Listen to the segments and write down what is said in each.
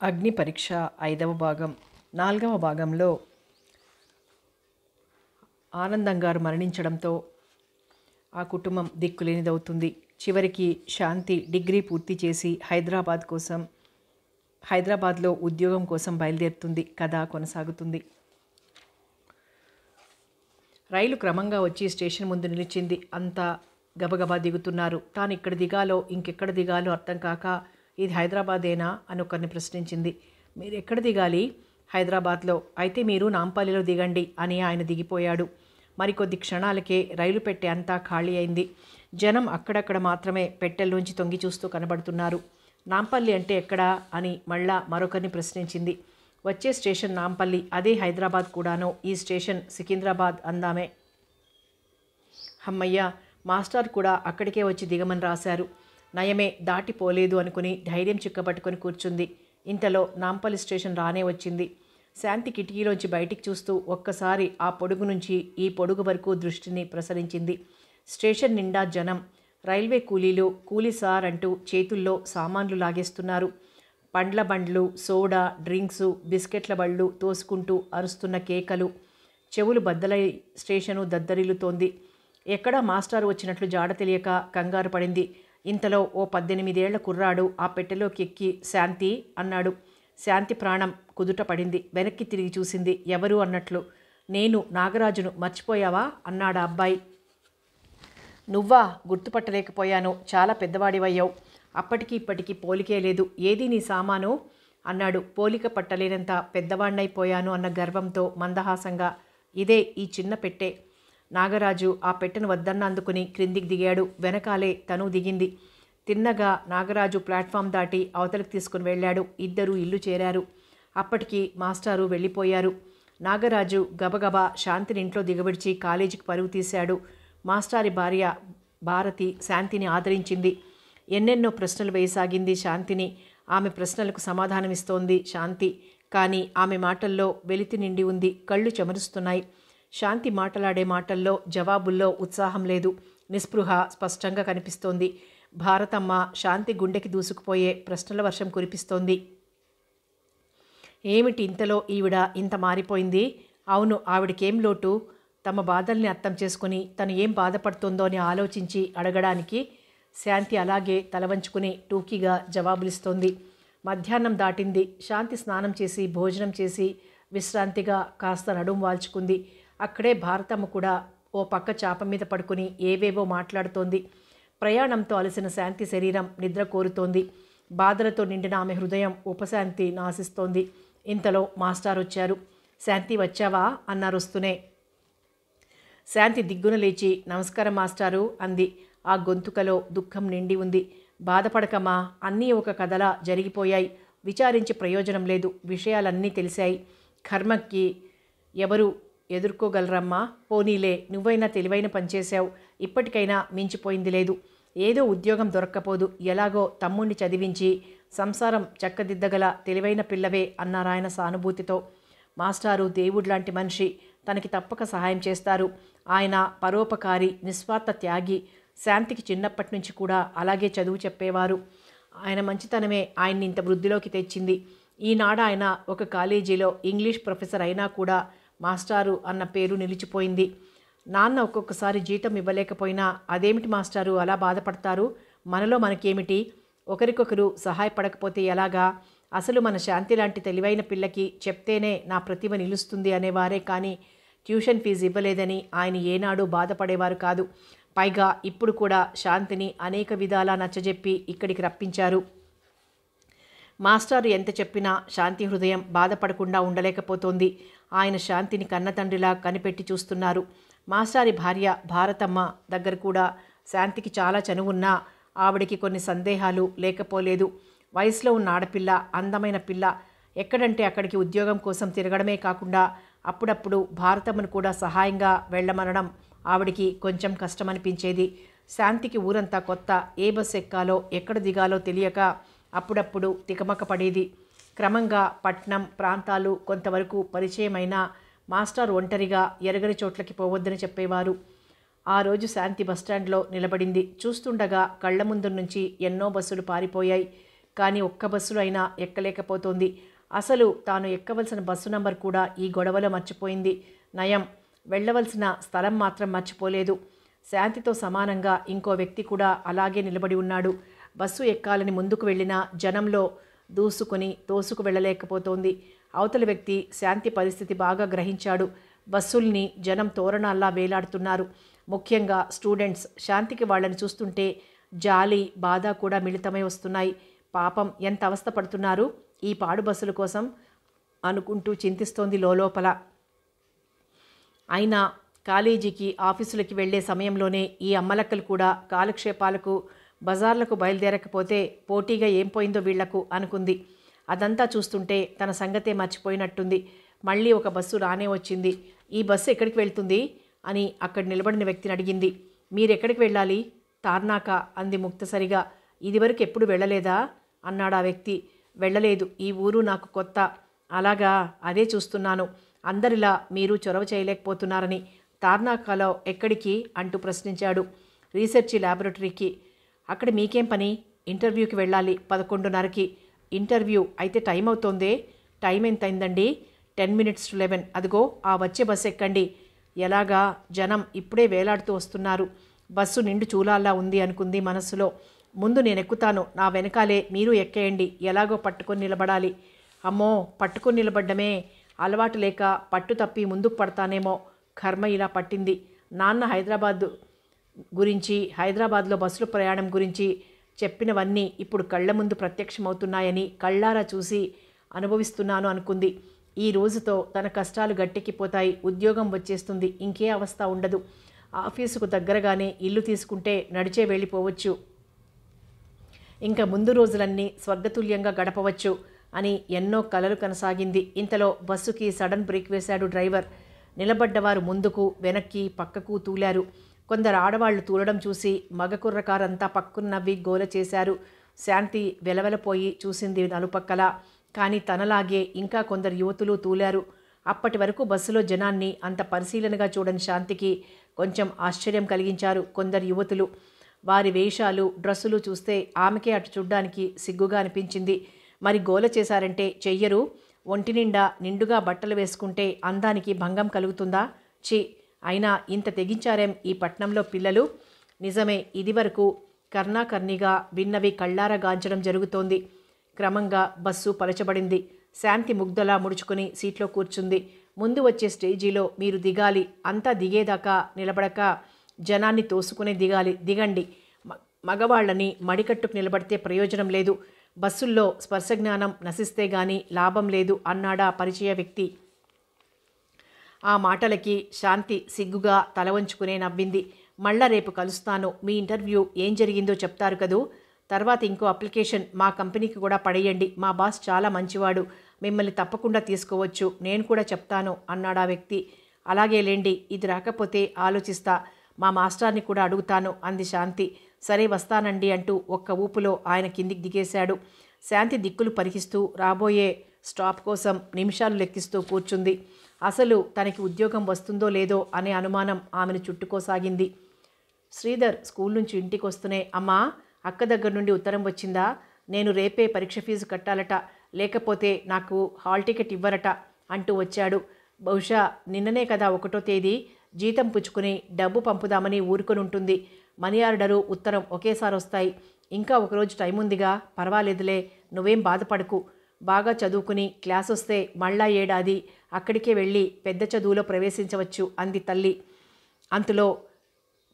అగ్ని పరీక్ష 5వ భాగం. 4వ భాగంలో ఆనందం గారు మరణించడంతో ఆ కుటుంబం దిక్కులేనిదవుతుంది. చివరికి శాంతి డిగ్రీ పూర్తి చేసి హైదరాబాద్లో ఉద్యోగం కోసం బయలుదేరుతుంది. కథ కొనసాగుతుంది. రైలు క్రమంగా వచ్చి స్టేషన్ ముందు నిలిచింది. అంతా గబగబా దిగుతున్నారు. తాను ఇక్కడ దిగాలో ఇంకెక్కడ దిగాలో అర్థం కాక ఇది హైదరాబాదేనా అని ఒకరిని ప్రశ్నించింది. మీరు ఎక్కడ దిగాలి? హైదరాబాద్లో. అయితే మీరు నాంపల్లిలో దిగండి అని ఆయన దిగిపోయాడు. మరికొద్ది క్షణాలకే రైలు పెట్టె అంతా ఖాళీ అయింది. జనం అక్కడక్కడ మాత్రమే పెట్టెల్లోంచి తొంగి చూస్తూ కనబడుతున్నారు. నాంపల్లి అంటే ఎక్కడా అని మళ్ళా మరొకరిని ప్రశ్నించింది. వచ్చే స్టేషన్ నాంపల్లి, అదే హైదరాబాద్ కూడాను. ఈ స్టేషన్ సికింద్రాబాద్ అందామే. అమ్మయ్య, మాస్టర్ కూడా అక్కడికే వచ్చి దిగమని రాశారు. నయమే దాటిపోలేదు అనుకుని ధైర్యం చిక్కబట్టుకొని కూర్చుంది. ఇంతలో నాంపల్లి స్టేషన్ రానే వచ్చింది. శాంతి కిటికీలోంచి బయటికి చూస్తూ ఒక్కసారి ఆ పొడుగు నుంచి ఈ పొడుగు వరకు దృష్టిని ప్రసరించింది. స్టేషన్ నిండా జనం. రైల్వే కూలీలు కూలీ సార్ అంటూ చేతుల్లో సామాన్లు లాగేస్తున్నారు. పండ్ల బండ్లు, సోడా, డ్రింక్సు, బిస్కెట్ల బళ్ళు తోసుకుంటూ అరుస్తున్న కేకలు. చెవులు బద్దలై స్టేషను దద్దరిల్లుతోంది. ఎక్కడా మాస్టారు వచ్చినట్లు జాడ తెలియక కంగారు పడింది. ఇంతలో ఓ 18 ఏళ్ల కుర్రాడు ఆ పెట్టెలోకి ఎక్కి శాంతి అన్నాడు. శాంతి ప్రాణం కుదుట పడింది. వెనక్కి తిరిగి చూసింది. ఎవరు అన్నట్లు. నేను నాగరాజును, మర్చిపోయావా అన్నాడా అబ్బాయి. నువ్వా? గుర్తుపట్టలేకపోయాను. చాలా పెద్దవాడివయ్యావు. అప్పటికి ఇప్పటికీ పోలికే లేదు. ఏది నీ సామాను అన్నాడు. పోలిక పట్టలేనంత పెద్దవాణ్ణైపోయాను అన్న గర్వంతో మందహాసంగా. ఇదే ఈ చిన్న పెట్టె. నాగరాజు ఆ పెట్టెను వద్దన్న అందుకుని క్రిందికి దిగాడు. వెనకాలే తను దిగింది. తిన్నగా నాగరాజు ప్లాట్ఫామ్ దాటి అవతలికి తీసుకుని వెళ్ళాడు. ఇద్దరూ ఇల్లు చేరారు. అప్పటికి మాస్టారు వెళ్ళిపోయారు. నాగరాజు గబగబా శాంతిని ఇంట్లో దిగబడిచి కాలేజీకి పరుగు తీశాడు. మాస్టారి భార్య భారతి శాంతిని ఆదరించింది. ఎన్నెన్నో ప్రశ్నలు వేయసాగింది శాంతిని. ఆమె ప్రశ్నలకు సమాధానమిస్తోంది శాంతి. కానీ ఆమె మాటల్లో వెలితి నిండి ఉంది. కళ్ళు చెమరుస్తున్నాయి. శాంతి మాటలాడే మాటల్లో, జవాబుల్లో ఉత్సాహం లేదు. నిస్పృహ స్పష్టంగా కనిపిస్తోంది. భారతమ్మ శాంతి గుండెకి దూసుకుపోయే ప్రశ్నల వర్షం కురిపిస్తోంది. ఏమిటి ఇంతలో ఈవిడ ఇంత మారిపోయింది? అవును, ఆవిడకేం లోటు? తమ బాధల్ని అర్థం చేసుకుని తను ఏం బాధపడుతుందో అని ఆలోచించి అడగడానికి శాంతి అలాగే తలవంచుకుని టూకీగా జవాబులిస్తోంది. మధ్యాహ్నం దాటింది. శాంతి స్నానం చేసి భోజనం చేసి విశ్రాంతిగా కాస్త నడుం వాల్చుకుంది. అక్కడే భారతమ్మ కూడా ఓ పక్క చాప మీద పడుకుని ఏవేవో మాట్లాడుతోంది. ప్రయాణంతో అలసిన శాంతి శరీరం నిద్ర కోరుతోంది. బాధలతో నిండిన ఆమె హృదయం ఉపశాంతి నాశిస్తోంది. ఇంతలో మాస్టారు వచ్చారు. శాంతి వచ్చావా అన్నారు వస్తూనే. శాంతి దిగ్గున లేచి నమస్కారం మాస్టారు అంది. ఆ గొంతుకలో దుఃఖం నిండి ఉంది. బాధపడకమా, అన్నీ ఒక కథలా జరిగిపోయాయి. విచారించి ప్రయోజనం లేదు. విషయాలన్నీ తెలిసాయి. కర్మకి ఎవరు ఎదుర్కోగలరమ్మా? పోనీలే, నువ్వైనా తెలివైన పనిచేశావు. ఇప్పటికైనా మించిపోయింది లేదు. ఏదో ఉద్యోగం దొరక్కపోదు. ఎలాగో తమ్ముణ్ణి చదివించి సంసారం చక్కదిద్దగల తెలివైన పిల్లవే అన్నారాయన సానుభూతితో. మాస్టారు దేవుడ్లాంటి మనిషి. తనకి తప్పక సహాయం చేస్తారు. ఆయన పరోపకారి, నిస్వార్థ త్యాగి. శాంతికి చిన్నప్పటి నుంచి కూడా అలాగే చదువు చెప్పేవారు. ఆయన మంచితనమే ఆయన్ని ఇంత వృద్ధిలోకి తెచ్చింది. ఈనాడు ఆయన ఒక కాలేజీలో ఇంగ్లీష్ ప్రొఫెసర్ అయినా కూడా మాస్టారు అన్న పేరు నిలిచిపోయింది. నాన్న ఒక్కొక్కసారి జీతం ఇవ్వలేకపోయినా అదేమిటి మాస్టారు అలా బాధపడతారు? మనలో మనకేమిటి? ఒకరికొకరు సహాయపడకపోతే ఎలాగా? అసలు మన శాంతి లాంటి తెలివైన పిల్లకి చెప్తేనే నా ప్రతిభ నిలుస్తుంది అనేవారే కానీ ట్యూషన్ ఫీజు ఇవ్వలేదని ఆయన ఏనాడు బాధపడేవారు కాదు. పైగా ఇప్పుడు కూడా శాంతిని అనేక విధాలా నచ్చజెప్పి ఇక్కడికి రప్పించారు. మాస్టారు ఎంత చెప్పినా శాంతి హృదయం బాధపడకుండా ఉండలేకపోతోంది. ఆయన శాంతిని కన్నతండ్రిలా కనిపెట్టి చూస్తున్నారు. మాస్టారి భార్య భారతమ్మ దగ్గర కూడా శాంతికి చాలా చనువున్నా ఆవిడికి కొన్ని సందేహాలు లేకపోలేదు. వయసులో ఉన్న ఆడపిల్ల, అందమైన పిల్ల. ఎక్కడంటే అక్కడికి ఉద్యోగం కోసం తిరగడమే కాకుండా అప్పుడప్పుడు భారతమ్మను కూడా సహాయంగా వెళ్ళమనడం ఆవిడికి కొంచెం కష్టమనిపించేది. శాంతికి ఊరంతా కొత్త. ఏ బస్సు ఎక్కాలో ఎక్కడ దిగాలో తెలియక అప్పుడప్పుడు తికమక పడేది. క్రమంగా పట్నం ప్రాంతాలు కొంతవరకు పరిచయమైన మాస్టర్ ఒంటరిగా ఎరగని చోట్లకి పోవద్దని చెప్పేవారు. ఆ రోజు శాంతి బస్టాండ్లో నిలబడింది. చూస్తుండగా కళ్ల ముందు నుంచి ఎన్నో బస్సులు పారిపోయాయి. కానీ ఒక్క బస్సులో అయినా ఎక్కలేకపోతోంది. అసలు తాను ఎక్కవలసిన బస్సు నంబర్ కూడా ఈ గొడవలో మర్చిపోయింది. నయం, వెళ్ళవలసిన స్థలం మాత్రం మర్చిపోలేదు. శాంతితో సమానంగా ఇంకో వ్యక్తి కూడా అలాగే నిలబడి ఉన్నాడు. బస్సు ఎక్కాలని ముందుకు వెళ్ళినా జనంలో దూసుకుని తోసుకు వెళ్ళలేకపోతోంది. అవతల వ్యక్తి శాంతి పరిస్థితి బాగా గ్రహించాడు. బస్సుల్ని జనం తోరణాల్లా వేలాడుతున్నారు. ముఖ్యంగా స్టూడెంట్స్. శాంతికి వాళ్ళని చూస్తుంటే జాలి, బాధ కూడా మిళితమై వస్తున్నాయి. పాపం ఎంత అవస్థ పడుతున్నారు ఈ పాడు బస్సుల కోసం అనుకుంటూ చింతిస్తోంది లోపల. అయినా కాలేజీకి, ఆఫీసులకి వెళ్లే సమయంలోనే ఈ అమ్మలక్కలు కూడా కాలక్షేపాలకు బజార్లకు బయలుదేరకపోతే పోటీగా ఏం పోయిందో వీళ్లకు అనుకుంది. అదంతా చూస్తుంటే తన సంగతే మర్చిపోయినట్టుంది. మళ్ళీ ఒక బస్సు రానే వచ్చింది. ఈ బస్సు ఎక్కడికి వెళ్తుంది అని అక్కడ నిలబడిన వ్యక్తిని అడిగింది. మీరెక్కడికి వెళ్ళాలి? తార్నాక అంది ముక్తసరిగా. ఇదివరకు ఎప్పుడు వెళ్ళలేదా అన్నాడు ఆ వ్యక్తి. వెళ్ళలేదు, ఈ ఊరు నాకు కొత్త. అలాగా, అదే చూస్తున్నాను. అందరిలా మీరు చొరవ చేయలేకపోతున్నారని. తార్నాకలో ఎక్కడికి అంటూ ప్రశ్నించాడు. రీసెర్చ్ ల్యాబొరేటరీకి. అక్కడ మీకేం పని? ఇంటర్వ్యూకి వెళ్ళాలి 11:30కి. ఇంటర్వ్యూ అయితే టైం అవుతోందే. టైం ఎంత అయిందండి? 10 minutes to 11. అదిగో ఆ వచ్చే బస్సు ఎక్కండి. ఎలాగా, జనం ఇప్పుడే వేలాడుతూ వస్తున్నారు. బస్సు నిండు చూలాల్లా ఉంది అనుకుంది మనస్సులో. ముందు నేను ఎక్కుతాను, నా వెనకాలే మీరు ఎక్కేయండి. ఎలాగో పట్టుకొని నిలబడాలి. అమ్మో, పట్టుకొని నిలబడ్డమే. అలవాటు లేక పట్టు తప్పి ముందుకు పడతానేమో. కర్మ ఇలా పట్టింది. నాన్న హైదరాబాద్లో బస్సుల ప్రయాణం గురించి చెప్పినవన్నీ ఇప్పుడు కళ్ళ ముందు ప్రత్యక్షమవుతున్నాయని కళ్ళారా చూసి అనుభవిస్తున్నాను అనుకుంది. ఈ రోజుతో తన కష్టాలు గట్టెక్కిపోతాయి. ఉద్యోగం వచ్చేస్తుంది. ఇంకే అవస్థ ఉండదు. ఆఫీసుకు దగ్గరగానే ఇల్లు తీసుకుంటే నడిచే వెళ్ళిపోవచ్చు. ఇంకా ముందు రోజులన్నీ స్వర్గతుల్యంగా గడపవచ్చు అని ఎన్నో కలలు కనసాగింది. ఇంతలో బస్సుకి సడన్ బ్రేక్ వేశాడు డ్రైవర్. నిలబడ్డవారు ముందుకు, వెనక్కి, పక్కకు తూలారు. కొందరు ఆడవాళ్లు తూలడం చూసి మగ కుర్రకారంతా పక్కున నవ్వి గోల చేశారు. శాంతి వెలవెలపోయి చూసింది నలుపక్కల. కానీ తనలాగే ఇంకా కొందరు యువతులు తూలారు. అప్పటి వరకు బస్సులో జనాన్ని అంత పరిశీలనగా చూడని శాంతికి కొంచెం ఆశ్చర్యం కలిగించారు కొందరు యువతులు. వారి వేషాలు, డ్రెస్సులు చూస్తే ఆమెకే అటు చూడ్డానికి సిగ్గుగా అనిపించింది. మరి గోల చేశారంటే చెయ్యరు. ఒంటి నిండా నిండుగా బట్టలు వేసుకుంటే అందానికి భంగం కలుగుతుందా? ఛీ, అయినా ఇంత తెగించారేం ఈ పట్నంలో పిల్లలు? నిజమే, ఇదివరకు కర్ణాకర్ణిగా విన్నవి కళ్ళారా గాంచడం జరుగుతోంది. క్రమంగా బస్సు పలచబడింది. శాంతి ముగ్ధలా ముడుచుకుని సీట్లో కూర్చుంది. ముందు వచ్చే స్టేజీలో మీరు దిగాలి. అంతా దిగేదాకా నిలబడక జనాన్ని తోసుకునే దిగాలి. దిగండి. మగవాళ్ళని మడికట్టుకు నిలబడితే ప్రయోజనం లేదు. బస్సుల్లో స్పర్శజ్ఞానం నశిస్తే గాని లాభం లేదు అన్నాడా పరిచయ వ్యక్తి. ఆ మాటలకి శాంతి సిగ్గుగా తల వంచుకునే నవ్వింది. మళ్ళా రేపు కలుస్తాను. మీ ఇంటర్వ్యూ ఏం జరిగిందో చెప్తారు కదూ. తర్వాత ఇంకో అప్లికేషన్ మా కంపెనీకి కూడా పడేయండి. మా బాస్ చాలా మంచివాడు. మిమ్మల్ని తప్పకుండా తీసుకోవచ్చు. నేను కూడా చెప్తాను అన్నాడా వ్యక్తి. అలాగే లేండి, ఇది రాకపోతే ఆలోచిస్తా. మా మాస్టర్ని కూడా అడుగుతాను అంది శాంతి. సరే వస్తానండి అంటూ ఒక్క ఊపులో ఆయన కిందికి దిగేశాడు. శాంతి దిక్కులు పరికిస్తూ రాబోయే స్టాప్ కోసం నిమిషాలు లెక్కిస్తూ కూర్చుంది. అసలు తనకి ఉద్యోగం వస్తుందో లేదో అనే అనుమానం ఆమెను చుట్టుకోసాగింది. శ్రీధర్ స్కూల్ నుంచి ఇంటికి వస్తూనే, అమ్మా, అక్క దగ్గర నుండి ఉత్తరం వచ్చిందా? నేను రేపే పరీక్ష ఫీజు కట్టాలట, లేకపోతే నాకు హాల్ టికెట్ ఇవ్వరట అంటూ వచ్చాడు. బహుశా నిన్ననే కదా 1వ తేదీ. జీతం పుచ్చుకుని డబ్బు పంపుదామని ఊరుకొని ఉంటుంది. మనీ ఆర్డరు, ఉత్తరం ఒకేసారి వస్తాయి. ఇంకా ఒకరోజు టైం ఉందిగా, పర్వాలేదులే, నువ్వేం బాధపడకు. బాగా చదువుకుని క్లాస్ వస్తే మళ్ళా ఏడాది అక్కడికే వెళ్ళి పెద్ద చదువులో ప్రవేశించవచ్చు అంది తల్లి. అంతలో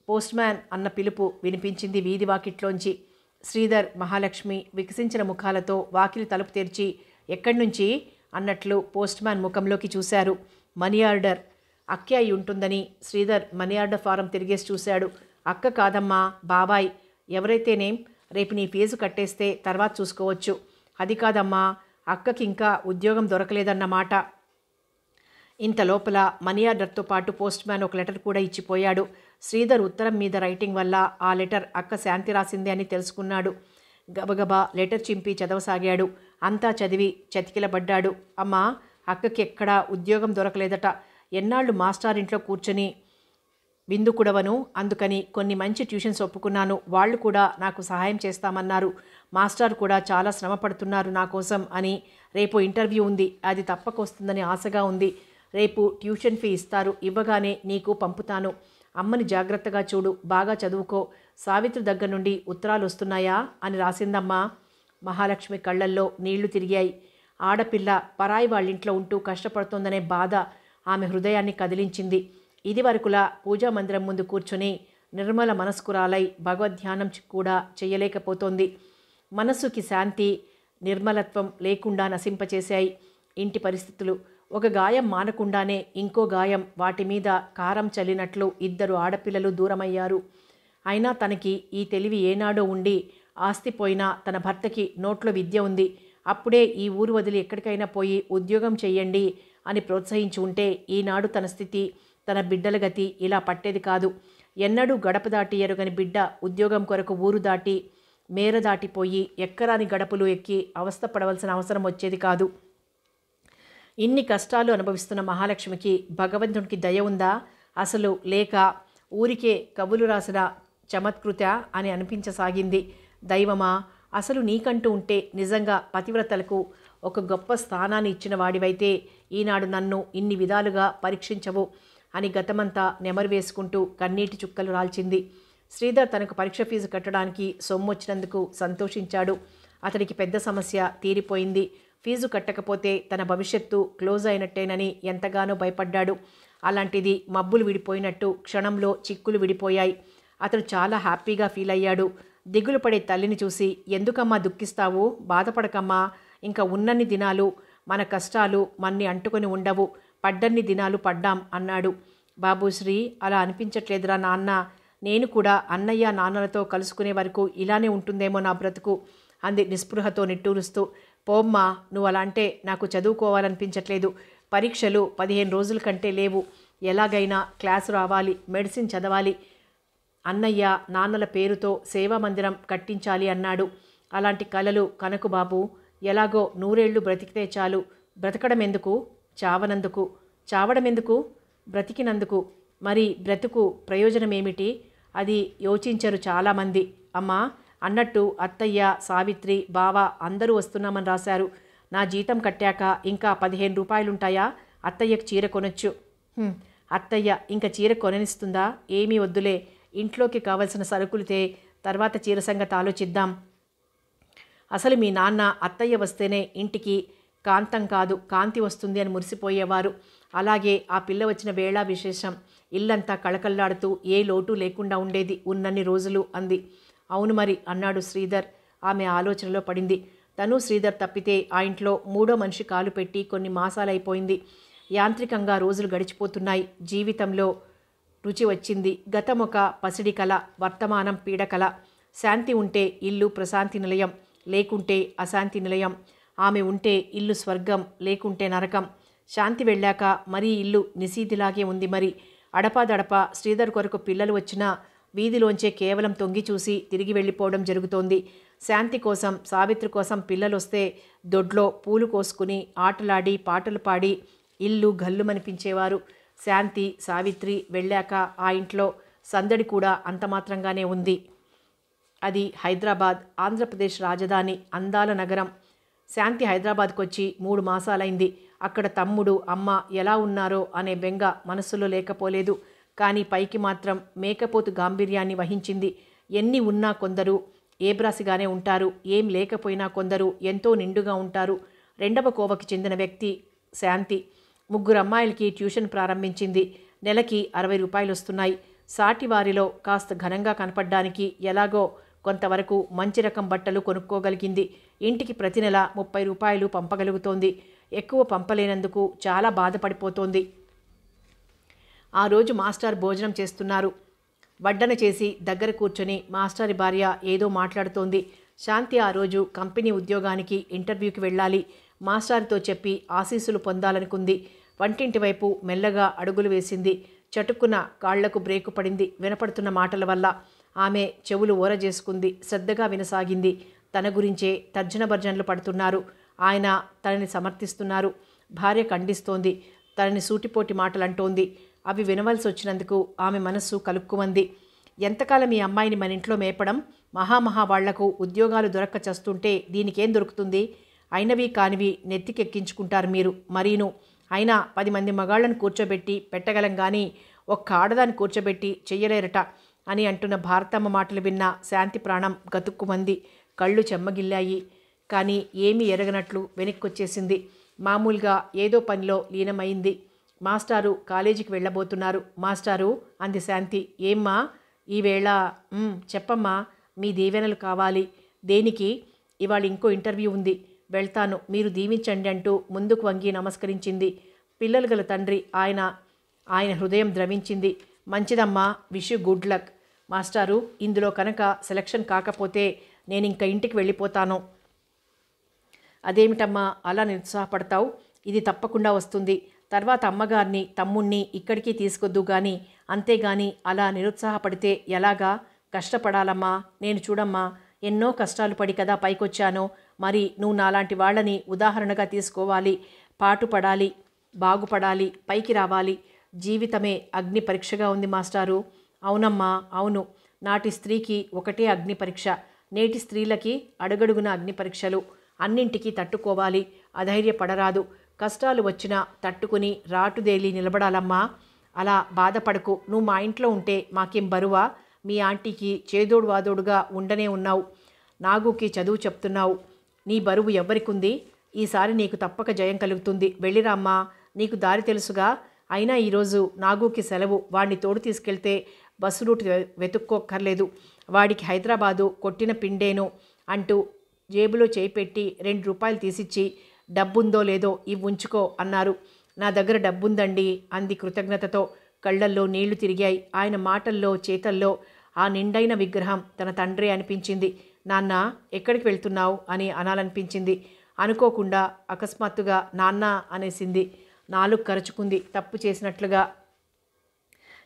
పోస్ట్మ్యాన్ అన్న పిలుపు వినిపించింది వీధి వాకిట్లోంచి. శ్రీధర్, మహాలక్ష్మి వికసించిన ముఖాలతో వాకిలి తలుపు తెరిచి ఎక్కడి నుంచి అన్నట్లు పోస్ట్మ్యాన్ ముఖంలోకి చూశారు. Money order. అక్కే అయి ఉంటుందని శ్రీధర్ మనీ ఆర్డర్ ఫారం తిరిగేసి చూశాడు. అక్క కాదమ్మా, బాబాయ్. ఎవరైతేనేం, రేపు నీ ఫీజు కట్టేస్తే తర్వాత చూసుకోవచ్చు. అది కాదమ్మా, అక్కకి ఇంకా ఉద్యోగం దొరకలేదన్నమాట. ఇంత లోపల మనీ ఆర్డర్తో పాటు పోస్ట్మ్యాన్ ఒక లెటర్ కూడా ఇచ్చిపోయాడు. శ్రీధర్ ఉత్తరం మీద రైటింగ్ వల్ల ఆ లెటర్ అక్క శాంతి రాసిందే అని తెలుసుకున్నాడు. గబగబా లెటర్ చింపి చదవసాగాడు. అంతా చదివి చతికిలబడ్డాడు. అమ్మా, అక్కకి ఎక్కడా ఉద్యోగం దొరకలేదట. ఎన్నాళ్ళు మాస్టర్ ఇంట్లో కూర్చొని విందుకుడవను, అందుకని కొన్ని మంచి ట్యూషన్స్ ఒప్పుకున్నాను. వాళ్ళు కూడా నాకు సహాయం చేస్తామన్నారు. మాస్టర్ కూడా చాలా శ్రమ పడుతున్నారు నా కోసం అని. రేపు ఇంటర్వ్యూ ఉంది, అది తప్పకొస్తుందని ఆశగా ఉంది. రేపు ట్యూషన్ ఫీ ఇస్తారు, ఇవ్వగానే నీకు పంపుతాను. అమ్మని జాగ్రత్తగా చూడు, బాగా చదువుకో. సావిత్రి దగ్గర నుండి ఉత్తరాలు వస్తున్నాయా అని రాసిందమ్మా. మహాలక్ష్మి కళ్ళల్లో నీళ్లు తిరిగాయి. ఆడపిల్ల పరాయి వాళ్ళింట్లో ఉంటూ కష్టపడుతోందనే బాధ ఆమె హృదయాన్ని కదిలించింది. ఇదివరకులా పూజా మందిరం ముందు కూర్చొని నిర్మల మనస్కురాలై భగవద్ధ్యానం కూడా చేయలేకపోతోంది. మనస్సుకి శాంతి, నిర్మలత్వం లేకుండా నశింపచేశాయి ఇంటి పరిస్థితులు. ఒక గాయం మానకుండానే ఇంకో గాయం వాటి మీద కారం చల్లినట్లు ఇద్దరు ఆడపిల్లలు దూరమయ్యారు. అయినా తనకి ఈ తెలివి ఏనాడో ఉండి, ఆస్తి పోయినా తన భర్తకి నోట్లో విద్య ఉంది, అప్పుడే ఈ ఊరు వదిలి ఎక్కడికైనా పోయి ఉద్యోగం చెయ్యండి అని ప్రోత్సహించి ఉంటే ఈనాడు తన స్థితి, తన బిడ్డల గతి ఇలా పట్టేది కాదు. ఎన్నడూ గడప దాటి ఎరుగని బిడ్డ ఉద్యోగం కొరకు ఊరు దాటి మేర దాటిపోయి ఎక్కరాని గడపలు ఎక్కి అవస్థపడవలసిన అవసరం వచ్చేది కాదు. ఇన్ని కష్టాలు అనుభవిస్తున్న మహాలక్ష్మికి భగవంతునికి దయ ఉందా అసలు, లేక ఊరికే కబులు రాసిన చమత్కృత అని అనిపించసాగింది. దైవమా, అసలు నీకంటూ ఉంటే నిజంగా పతివ్రతలకు ఒక గొప్ప స్థానాన్ని ఇచ్చిన వాడివైతే ఈనాడు నన్ను ఇన్ని విధాలుగా పరీక్షించవు అని గతమంతా నెమరు వేసుకుంటూ కన్నీటి చుక్కలు రాల్చింది. శ్రీధర్ తనకు పరీక్ష ఫీజు కట్టడానికి సొమ్మొచ్చినందుకు సంతోషించాడు. అతడికి పెద్ద సమస్య తీరిపోయింది. ఫీజు కట్టకపోతే తన భవిష్యత్తు క్లోజ్ అయినట్టేనని ఎంతగానో భయపడ్డాడు. అలాంటిది మబ్బులు విడిపోయినట్టు క్షణంలో చిక్కులు విడిపోయాయి. అతడు చాలా హ్యాపీగా ఫీల్ అయ్యాడు. దిగులు పడే తల్లిని చూసి, ఎందుకమ్మా దుఃఖిస్తావు, బాధపడకమ్మా, ఇంకా ఉన్నన్ని దినాలు మన కష్టాలు మన్ని అంటుకొని ఉండవు, పడ్డన్ని దినాలు పడ్డాం అన్నాడు. బాబుశ్రీ, అలా అనిపించట్లేదురా నాన్న, నేను కూడా అన్నయ్య నాన్నలతో కలుసుకునే వరకు ఇలానే ఉంటుందేమో నా బ్రతుకు అంది నిస్పృహతో నిట్టూరుస్తూ. పోమ్మా, నువ్వు అలా అంటే నాకు చదువుకోవాలనిపించట్లేదు. పరీక్షలు 15 రోజుల కంటే లేవు. ఎలాగైనా క్లాసు రావాలి, మెడిసిన్ చదవాలి. అన్నయ్య నాన్నల పేరుతో సేవా మందిరం కట్టించాలి అన్నాడు. అలాంటి కలలు కనకు బాబు. ఎలాగో 100 ఏళ్ళు బ్రతికితే చాలు. బ్రతకడం ఎందుకు, చావనందుకు. చావడం ఎందుకు, బ్రతికినందుకు. మరి బ్రతుకు ప్రయోజనమేమిటి, అది యోచించరు చాలామంది. అమ్మా, అన్నట్టు అత్తయ్య, సావిత్రి, బావ అందరూ వస్తున్నామని రాశారు. నా జీతం కట్టాక ఇంకా 15 రూపాయలుంటాయా? అత్తయ్యకు చీర కొనొచ్చు. అత్తయ్య ఇంకా చీర కొననిస్తుందా? ఏమీ వద్దులే, ఇంట్లోకి కావలసిన సరుకులితే తర్వాత చీర సంగతి ఆలోచిద్దాం. అసలు మీ నాన్న అత్తయ్య వస్తేనే ఇంటికి కాంతం కాదు కాంతి వస్తుంది అని మురిసిపోయేవారు. అలాగే ఆ పిల్ల వచ్చిన వేళ విశేషం. ఇల్లంతా కళకళ్లాడుతూ ఏ లోటు లేకుండా ఉండేది ఉన్నన్ని రోజులు అంది. అవును మరి అన్నాడు శ్రీధర్. ఆమె ఆలోచనలో పడింది. తను శ్రీధర్ తప్పితే ఆ ఇంట్లో మూడో మనిషి కాలు పెట్టి కొన్ని మాసాలైపోయింది. యాంత్రికంగా రోజులు గడిచిపోతున్నాయి. జీవితంలో రుచి వచ్చింది. గతం ఒక పసిడి కళ, వర్తమానం పీడకల. శాంతి ఉంటే ఇల్లు ప్రశాంతి నిలయం, లేకుంటే అశాంతి నిలయం. ఆమె ఉంటే ఇల్లు స్వర్గం, లేకుంటే నరకం. శాంతి వెళ్ళాక మరీ ఇల్లు నిశీదిలాగే ఉంది. మరి అడపాదడప శ్రీధర్ కొరకు పిల్లలు వచ్చినా వీధిలోంచే కేవలం తొంగి చూసి తిరిగి వెళ్ళిపోవడం జరుగుతోంది. శాంతి కోసం, సావిత్రి కోసం పిల్లలు వస్తే దొడ్లో పూలు కోసుకుని ఆటలాడి పాటలు పాడి ఇల్లు గల్లుమనిపించేవారు. శాంతి, సావిత్రి వెళ్ళాక ఆ ఇంట్లో సందడి కూడా అంతమాత్రంగానే ఉంది. అది హైదరాబాద్, ఆంధ్రప్రదేశ్ రాజధాని, అందాల నగరం. శాంతి హైదరాబాద్కు వచ్చి 3 మాసాలైంది. అక్కడ తమ్ముడు, అమ్మ ఎలా ఉన్నారో అనే బెంగ మనస్సులో లేకపోలేదు. కానీ పైకి మాత్రం మేకపోతు గాంభీర్యాన్ని వహించింది. ఎన్ని ఉన్నా కొందరు ఏబ్రాసిగానే ఉంటారు, ఏం లేకపోయినా కొందరు ఎంతో నిండుగా ఉంటారు. 2వ కోవకి చెందిన వ్యక్తి శాంతి. 3 అమ్మాయిలకి ట్యూషన్ ప్రారంభించింది. నెలకి 60 రూపాయలు వస్తున్నాయి. సాటి వారిలో కాస్త ఘనంగా కనపడ్డానికి ఎలాగో కొంతవరకు మంచి రకం బట్టలు కొనుక్కోగలిగింది. ఇంటికి ప్రతి నెల 30 రూపాయలు పంపగలుగుతోంది. ఎక్కువ పంపలేనందుకు చాలా బాధపడిపోతోంది. ఆ రోజు మాస్టర్ భోజనం చేస్తున్నారు. వడ్డన చేసి దగ్గర కూర్చొని మాస్టారి భార్య ఏదో మాట్లాడుతోంది. శాంతి ఆ రోజు కంపెనీ ఉద్యోగానికి ఇంటర్వ్యూకి వెళ్ళాలి. మాస్టారితో చెప్పి ఆశీస్సులు పొందాలనుకుంది. వంటింటి వైపు మెల్లగా అడుగులు వేసింది. చటుక్కున కాళ్లకు బ్రేకు పడింది. వినపడుతున్న మాటల వల్ల ఆమె చెవులు ఊరజేసుకుంది. శ్రద్ధగా వినసాగింది. తన గురించే తర్జన భర్జనలు పడుతున్నారు. ఆయన తనని సమర్థిస్తున్నారు. భార్య ఖండిస్తోంది. తనని సూటిపోటి మాటలంటోంది. అవి వినవలసి వచ్చినందుకు ఆమె మనస్సు కలుక్కుమంది. ఎంతకాలం ఈ అమ్మాయిని మన ఇంట్లో మేపడం? వాళ్లకు ఉద్యోగాలు దొరక్క చస్తుంటే దీనికేం దొరుకుతుంది? అయినవి కానివి నెత్తికెక్కించుకుంటారు మీరు మరీను. అయినా 10 మంది మగాళ్లను కూర్చోబెట్టి పెట్టగలం కానీ ఒక్క ఆడదాన్ని కూర్చోబెట్టి చెయ్యలేరట అని అంటున్న భారతమ్మ మాటలు విన్న శాంతి ప్రాణం గతుక్కుమంది. కళ్ళు చెమ్మగిల్లాయి. కానీ ఏమీ ఎరగనట్లు వెనక్కొచ్చేసింది. మామూలుగా ఏదో పనిలో లీనమైంది. మాస్టారు కాలేజీకి వెళ్ళబోతున్నారు. మాస్టారు అంది శాంతి. ఏమ్మా ఈవేళ? చెప్పమ్మా, మీ దీవెనలు కావాలి. దేనికి? ఇవాళ ఇంకో ఇంటర్వ్యూ ఉంది, వెళ్తాను, మీరు దీవించండి అంటూ ముందుకు వంగి నమస్కరించింది. పిల్లలు గల తండ్రి ఆయన హృదయం ద్రవించింది. మంచిదమ్మా, విష్ యూ గుడ్ లక్. మాస్టారు, ఇందులో కనుక సెలక్షన్ కాకపోతే నేనింక ఇంటికి వెళ్ళిపోతాను. అదేమిటమ్మా అలా నిరుత్సాహపడతావు? ఇది తప్పకుండా వస్తుంది. తర్వాత అమ్మగారిని తమ్ముణ్ణి ఇక్కడికి తీసుకొద్దు గాని, అంతేగాని అలా నిరుత్సాహపడితే ఎలాగా? కష్టపడాలమ్మా. నేను చూడమ్మా, ఎన్నో కష్టాలు పడి కదా పైకొచ్చాను. మరి నువ్వు నాలాంటి వాళ్ళని ఉదాహరణగా తీసుకోవాలి. పాటుపడాలి, బాగుపడాలి, పైకి రావాలి. జీవితమే అగ్ని పరీక్షగా ఉంది మాస్టారు. అవునమ్మా, అవును. నాటి స్త్రీకి ఒకటే అగ్ని పరీక్ష. నేటి స్త్రీలకి అడుగడుగున అగ్ని పరీక్షలు. అన్నింటికీ తట్టుకోవాలి, అధైర్యపడరాదు. కష్టాలు వచ్చినా తట్టుకుని రాటుదేలి నిలబడాలమ్మా. అలా బాధపడకు. నువ్వు మా ఇంట్లో ఉంటే మాకేం బరువా? మీ ఆంటీకి చేదోడు వాదోడుగా ఉండనే ఉన్నావు. నాగుకి చదువు చెప్తున్నావు. నీ బరువు ఎవ్వరికుంది? ఈసారి నీకు తప్పక జయం కలుగుతుంది. వెళ్ళిరామ్మా, నీకు దారి తెలుసుగా. అయినా ఈరోజు నాగుకి సెలవు. వాడిని తోడు తీసుకెళ్తే బస్సు రూట్ వెతుక్కోక్కర్లేదు. వాడికి హైదరాబాదు కొట్టిన పిండేను అంటూ జేబులో చేయి పెట్టి 2 రూపాయలు తీసిచ్చి, డబ్బుందో లేదో ఇవి ఉంచుకో అన్నారు. నా దగ్గర డబ్బుందండి అంది కృతజ్ఞతతో. కళ్ళల్లో నీళ్లు తిరిగాయి. ఆయన మాటల్లో చేతల్లో ఆ నిండైన విగ్రహం తన తండ్రే అనిపించింది. నాన్న, ఎక్కడికి వెళ్తున్నావు అని అనాలనిపించింది. అనుకోకుండా అకస్మాత్తుగా నాన్న అనేసింది. నాలుగు కరుచుకుంది తప్పు చేసినట్లుగా.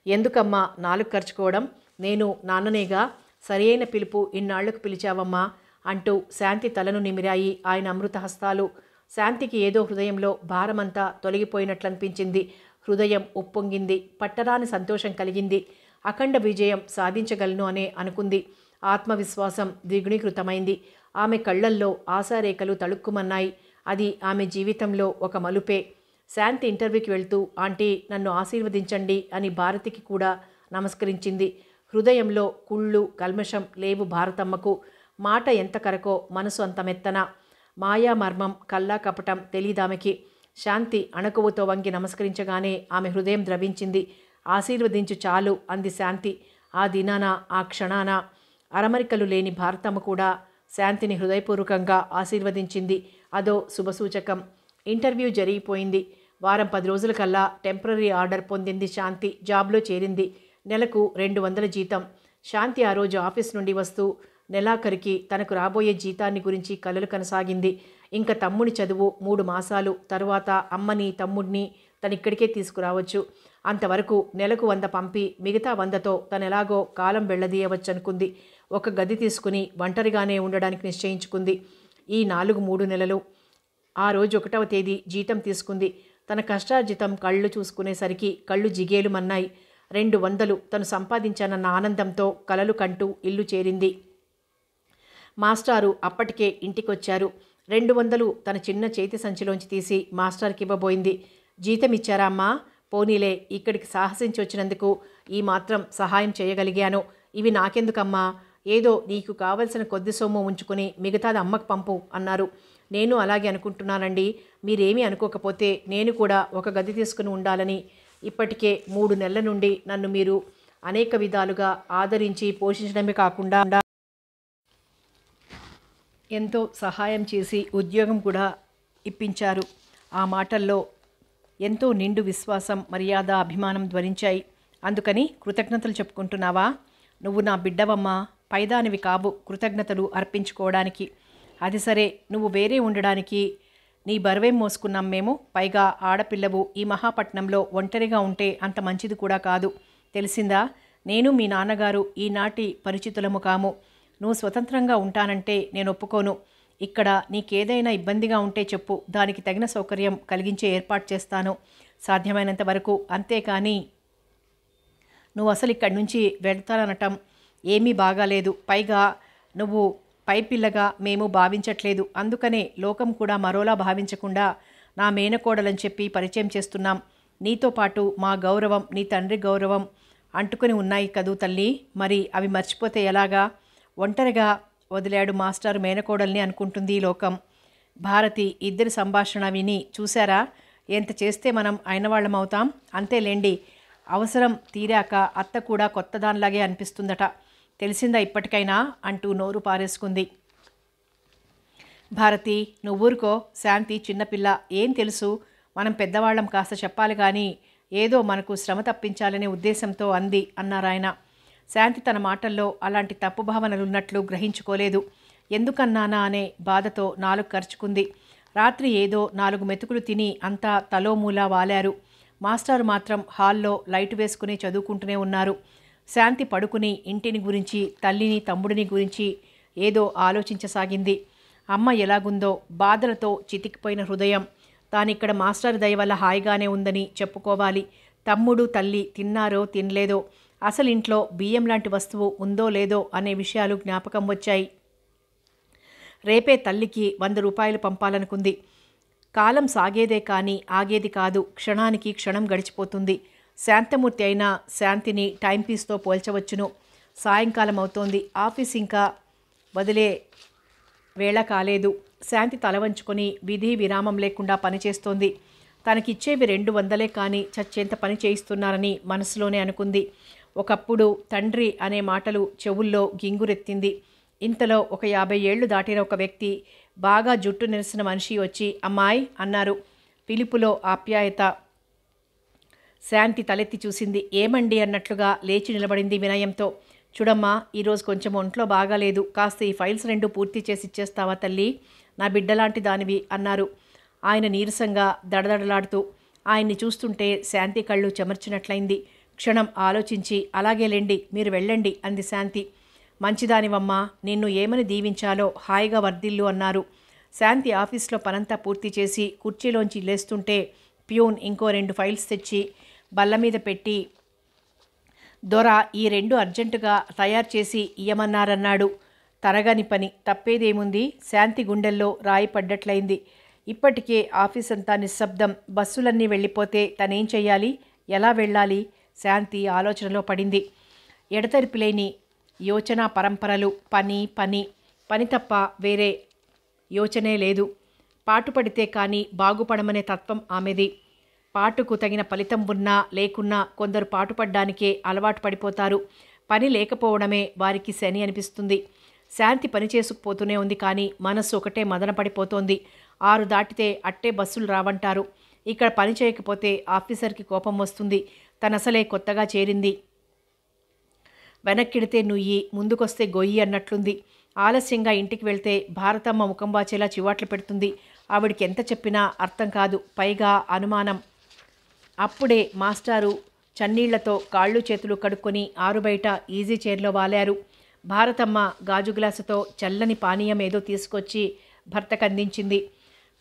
ఎందుకమ్మా నాలుగు ఖర్చుకోవడం? నేను నాన్ననేగా. సరియైన పిలుపు ఇన్నాళ్లకు పిలిచావమ్మా అంటూ శాంతి తలను నిమిరాయి ఆయన అమృత హస్తాలు. శాంతికి ఏదో హృదయంలో భారమంతా తొలగిపోయినట్లనిపించింది. హృదయం ఉప్పొంగింది. పట్టరాని సంతోషం కలిగింది. అఖండ విజయం సాధించగలను అనే అనుకుంది. ఆత్మవిశ్వాసం ద్విగుణీకృతమైంది. ఆమె కళ్లల్లో ఆశారేఖలు తళుక్కుమన్నాయి. అది ఆమె జీవితంలో ఒక మలుపే. శాంతి ఇంటర్వ్యూకి వెళ్తూ, ఆంటీ నన్ను ఆశీర్వదించండి అని భారతికి కూడా నమస్కరించింది. హృదయంలో కుళ్ళు కల్మషం లేవు భారతమ్మకు. మాట ఎంత కరకో మనసు అంత మెత్తన. మాయామర్మం కల్లా కపటం తెలీదామెకి. శాంతి అణకువతో వంగి నమస్కరించగానే ఆమె హృదయం ద్రవించింది. ఆశీర్వదించు చాలు అంది శాంతి. ఆ దినాన, ఆ క్షణాన అరమరికలు లేని భారతమ్మ కూడా శాంతిని హృదయపూర్వకంగా ఆశీర్వదించింది. అదో శుభసూచకం. ఇంటర్వ్యూ జరిగిపోయింది. వారం 10 రోజుల కల్లా టెంపరరీ ఆర్డర్ పొందింది శాంతి. జాబ్లో చేరింది. నెలకు 200 జీతం. శాంతి ఆ రోజు ఆఫీస్ నుండి వస్తూ నెలాఖరికి తనకు రాబోయే జీతాన్ని గురించి కలలు కనసాగింది. ఇంకా తమ్ముడి చదువు 3 మాసాలు తరువాత అమ్మని తమ్ముడిని తనిక్కడికే తీసుకురావచ్చు. అంతవరకు నెలకు 100 పంపి మిగతా 100తో తనెలాగో కాలం వెళ్లదీయవచ్చనుకుంది. ఒక గది తీసుకుని ఒంటరిగానే ఉండడానికి నిశ్చయించుకుంది. ఈ 3 నెలలు. ఆ రోజు 1వ తేదీ జీతం తీసుకుంది. తన కష్టార్జితం కళ్ళు చూసుకునేసరికి కళ్ళు జిగేలుమన్నాయి. 200 తను సంపాదించానన్న ఆనందంతో కలలు కంటూ ఇల్లు చేరింది. మాస్టారు అప్పటికే ఇంటికొచ్చారు. 200 తన చిన్న చేతి సంచిలోంచి తీసి మాస్టర్కి ఇవ్వబోయింది. జీతం ఇచ్చారా అమ్మా? పోనీలే, ఇక్కడికి సాహసించి వచ్చినందుకు ఈ మాత్రం సహాయం చేయగలిగాను. ఇవి నాకెందుకమ్మా? ఏదో నీకు కావలసిన కొద్ది సొమ్ము ఉంచుకుని మిగతాది అమ్మకు పంపు అన్నారు. నేను అలాగే అనుకుంటున్నానండి. మీరేమీ అనుకోకపోతే నేను కూడా ఒక గది తీసుకుని ఉండాలని. ఇప్పటికే 3 నెలల నుండి నన్ను మీరు అనేక విధాలుగా ఆదరించి పోషించడమే కాకుండా ఎంతో సహాయం చేసి ఉద్యోగం కూడా ఇప్పించారు. ఆ మాటల్లో ఎంతో నిండు విశ్వాసం, మర్యాద, అభిమానం ధ్వనించాయి. అందుకని కృతజ్ఞతలు చెప్పుకుంటున్నావా? నువ్వు నా బిడ్డవమ్మా, పైదానివి కావు కృతజ్ఞతలు అర్పించుకోవడానికి. అది సరే, నువ్వు వేరే ఉండడానికి నీ బరువేం మోసుకున్నాం మేము. పైగా ఆడపిల్లవు ఈ మహాపట్నంలో ఒంటరిగా ఉంటే అంత మంచిది కూడా కాదు. తెలిసిందా? నేను మీ నాన్నగారు ఈనాటి పరిచితులము కాము. నువ్వు స్వతంత్రంగా ఉంటానంటే నేను ఒప్పుకోను. ఇక్కడ నీకేదైనా ఇబ్బందిగా ఉంటే చెప్పు, దానికి తగిన సౌకర్యం కలిగించే ఏర్పాటు చేస్తాను సాధ్యమైనంత వరకు. అంతేకాని నువ్వు అసలు ఇక్కడి నుంచి వెళ్తానటం ఏమీ బాగాలేదు. పైగా నువ్వు పైపిల్లగా మేము భావించట్లేదు. అందుకనే లోకం కూడా మరోలా భావించకుండా నా మేనకోడలని చెప్పి పరిచయం చేస్తున్నాం. నీతో పాటు మా గౌరవం, నీ తండ్రి గౌరవం అంటుకుని ఉన్నాయి కదూ తల్లి. మరి అవి మర్చిపోతే ఎలాగా? ఒంటరిగా వదిలాడు మాస్టర్ మేనకోడల్ని అనుకుంటుంది ఈ లోకం. భారతి ఇద్దరి సంభాషణ విని, చూశారా ఎంత చేస్తే మనం అయినవాళ్ళం అవుతాం, అంతేలేండి, అవసరం తీరాక అత్త కూడా కొత్తదానిలాగే అనిపిస్తుందట, తెలిసిందా ఇప్పటికైనా అంటూ నోరు పారేసుకుంది. భారతి నువ్వూరుకో, శాంతి చిన్నపిల్ల, ఏం తెలుసు, మనం పెద్దవాళ్ళం, కాస్త చెప్పాలి కానీ ఏదో మనకు శ్రమ తప్పించాలనే ఉద్దేశంతో అంది అన్నారాయన. శాంతి తన మాటల్లో అలాంటి తప్పు భావనలున్నట్లు గ్రహించుకోలేదు. ఎందుకన్నానా అనే బాధతో నాలుగు ఖర్చుకుంది. రాత్రి ఏదో 4 మెతుకులు తిని అంతా తలోమూలా వాలారు. మాస్టారు మాత్రం హాల్లో లైటు వేసుకుని చదువుకుంటూనే ఉన్నారు. శాంతి పడుకుని ఇంటిని గురించి, తల్లిని తమ్ముడిని గురించి ఏదో ఆలోచించసాగింది. అమ్మ ఎలాగుందో, బాధలతో చితికిపోయిన హృదయం. తానిక్కడ మాస్టర్ దయ వల్ల హాయిగానే ఉందని చెప్పుకోవాలి. తమ్ముడు తల్లి తిన్నారో తినలేదో, అసలు ఇంట్లో బియ్యం లాంటి వస్తువు ఉందో లేదో అనే విషయాలు జ్ఞాపకం వచ్చాయి. రేపే తల్లికి 100 రూపాయలు పంపాలనుకుంది. కాలం సాగేదే కానీ ఆగేది కాదు. క్షణానికి క్షణం గడిచిపోతుంది. శాంతమూర్తి అయినా శాంతిని టైంపీస్తో పోల్చవచ్చును. సాయంకాలం అవుతోంది. ఆఫీస్ ఇంకా వదిలే వేళ కాలేదు. శాంతి తల వంచుకొని విధి విరామం లేకుండా పనిచేస్తోంది. తనకిచ్చేవి 200 కానీ చచ్చేంత పని చేయిస్తున్నారని మనసులోనే అనుకుంది. ఒకప్పుడు తండ్రి అనే మాటలు చెవుల్లో గింగురెత్తింది. ఇంతలో ఒక 50 ఏళ్లు దాటిన ఒక వ్యక్తి, బాగా జుట్టు నెరిసిన మనిషి వచ్చి అమ్మాయి అన్నారు. పిలుపులో ఆప్యాయత. శాంతి తలెత్తి చూసింది. ఏమండి అన్నట్లుగా లేచి నిలబడింది వినయంతో. చూడమ్మా, ఈరోజు కొంచెం ఒంట్లో బాగాలేదు, కాస్త ఈ ఫైల్స్ 2 పూర్తి చేసి ఇచ్చేస్తావా తల్లి, నా బిడ్డలాంటి దానివి అన్నారు ఆయన నీరసంగా, దడదడలాడుతూ. ఆయన్ని చూస్తుంటే శాంతి కళ్ళు చెమర్చినట్లయింది. క్షణం ఆలోచించి, అలాగేలేండి, మీరు వెళ్ళండి అంది శాంతి. మంచిదానివమ్మా, నిన్ను ఏమని దీవించాలో, హాయిగా వర్ధిల్లు అన్నారు. శాంతి ఆఫీస్లో పనంతా పూర్తి చేసి కుర్చీలోంచి లేస్తుంటే ప్యూన్ ఇంకో 2 ఫైల్స్ తెచ్చి బల్ల మీద పెట్టి, దొర ఈ 2 అర్జెంటుగా తయారు చేసి ఇయ్యమన్నారన్నాడు. తరగని పని, తప్పేదేముంది? శాంతి గుండెల్లో రాయి పడ్డట్లయింది. ఇప్పటికే ఆఫీస్ అంతా నిశ్శబ్దం. బస్సులన్నీ వెళ్ళిపోతే తనేం చెయ్యాలి, ఎలా వెళ్ళాలి? శాంతి ఆలోచనలో పడింది. ఎడతెరిపిలేని యోచన పరంపరలు. పని పని పని తప్ప వేరే యోచనే లేదు. పాటుపడితే కానీ బాగుపడమనే తత్వం ఆమెది. పాటుకు తగిన ఫలితం ఉన్నా లేకున్నా కొందరు పాటుపడ్డానికే అలవాటు పడిపోతారు. పని లేకపోవడమే వారికి శని అనిపిస్తుంది. శాంతి పని చేసుకుపోతూనే ఉంది కానీ మనస్సు ఒకటే మదన పడిపోతోంది. 6 దాటితే అట్టే బస్సులు రావంటారు. ఇక్కడ పని చేయకపోతే ఆఫీసర్కి కోపం వస్తుంది. తనసలే కొత్తగా చేరింది. వెనక్కిడితే నుయ్యి, ముందుకొస్తే గొయ్యి అన్నట్లుంది. ఆలస్యంగా ఇంటికి వెళ్తే భారతమ్మ ముఖం వాచేలా చివాట్లు పెడుతుంది. ఆవిడికి ఎంత చెప్పినా అర్థం కాదు. పైగా అనుమానం. అప్పుడే మాస్టారు చన్నీళ్లతో కాళ్ళు చేతులు కడుక్కొని ఆరుబయట ఈజీ చైర్లో వాలారు. భారతమ్మ గాజు గ్లాసుతో చల్లని పానీయం ఏదో తీసుకొచ్చి భర్తకు అందించింది.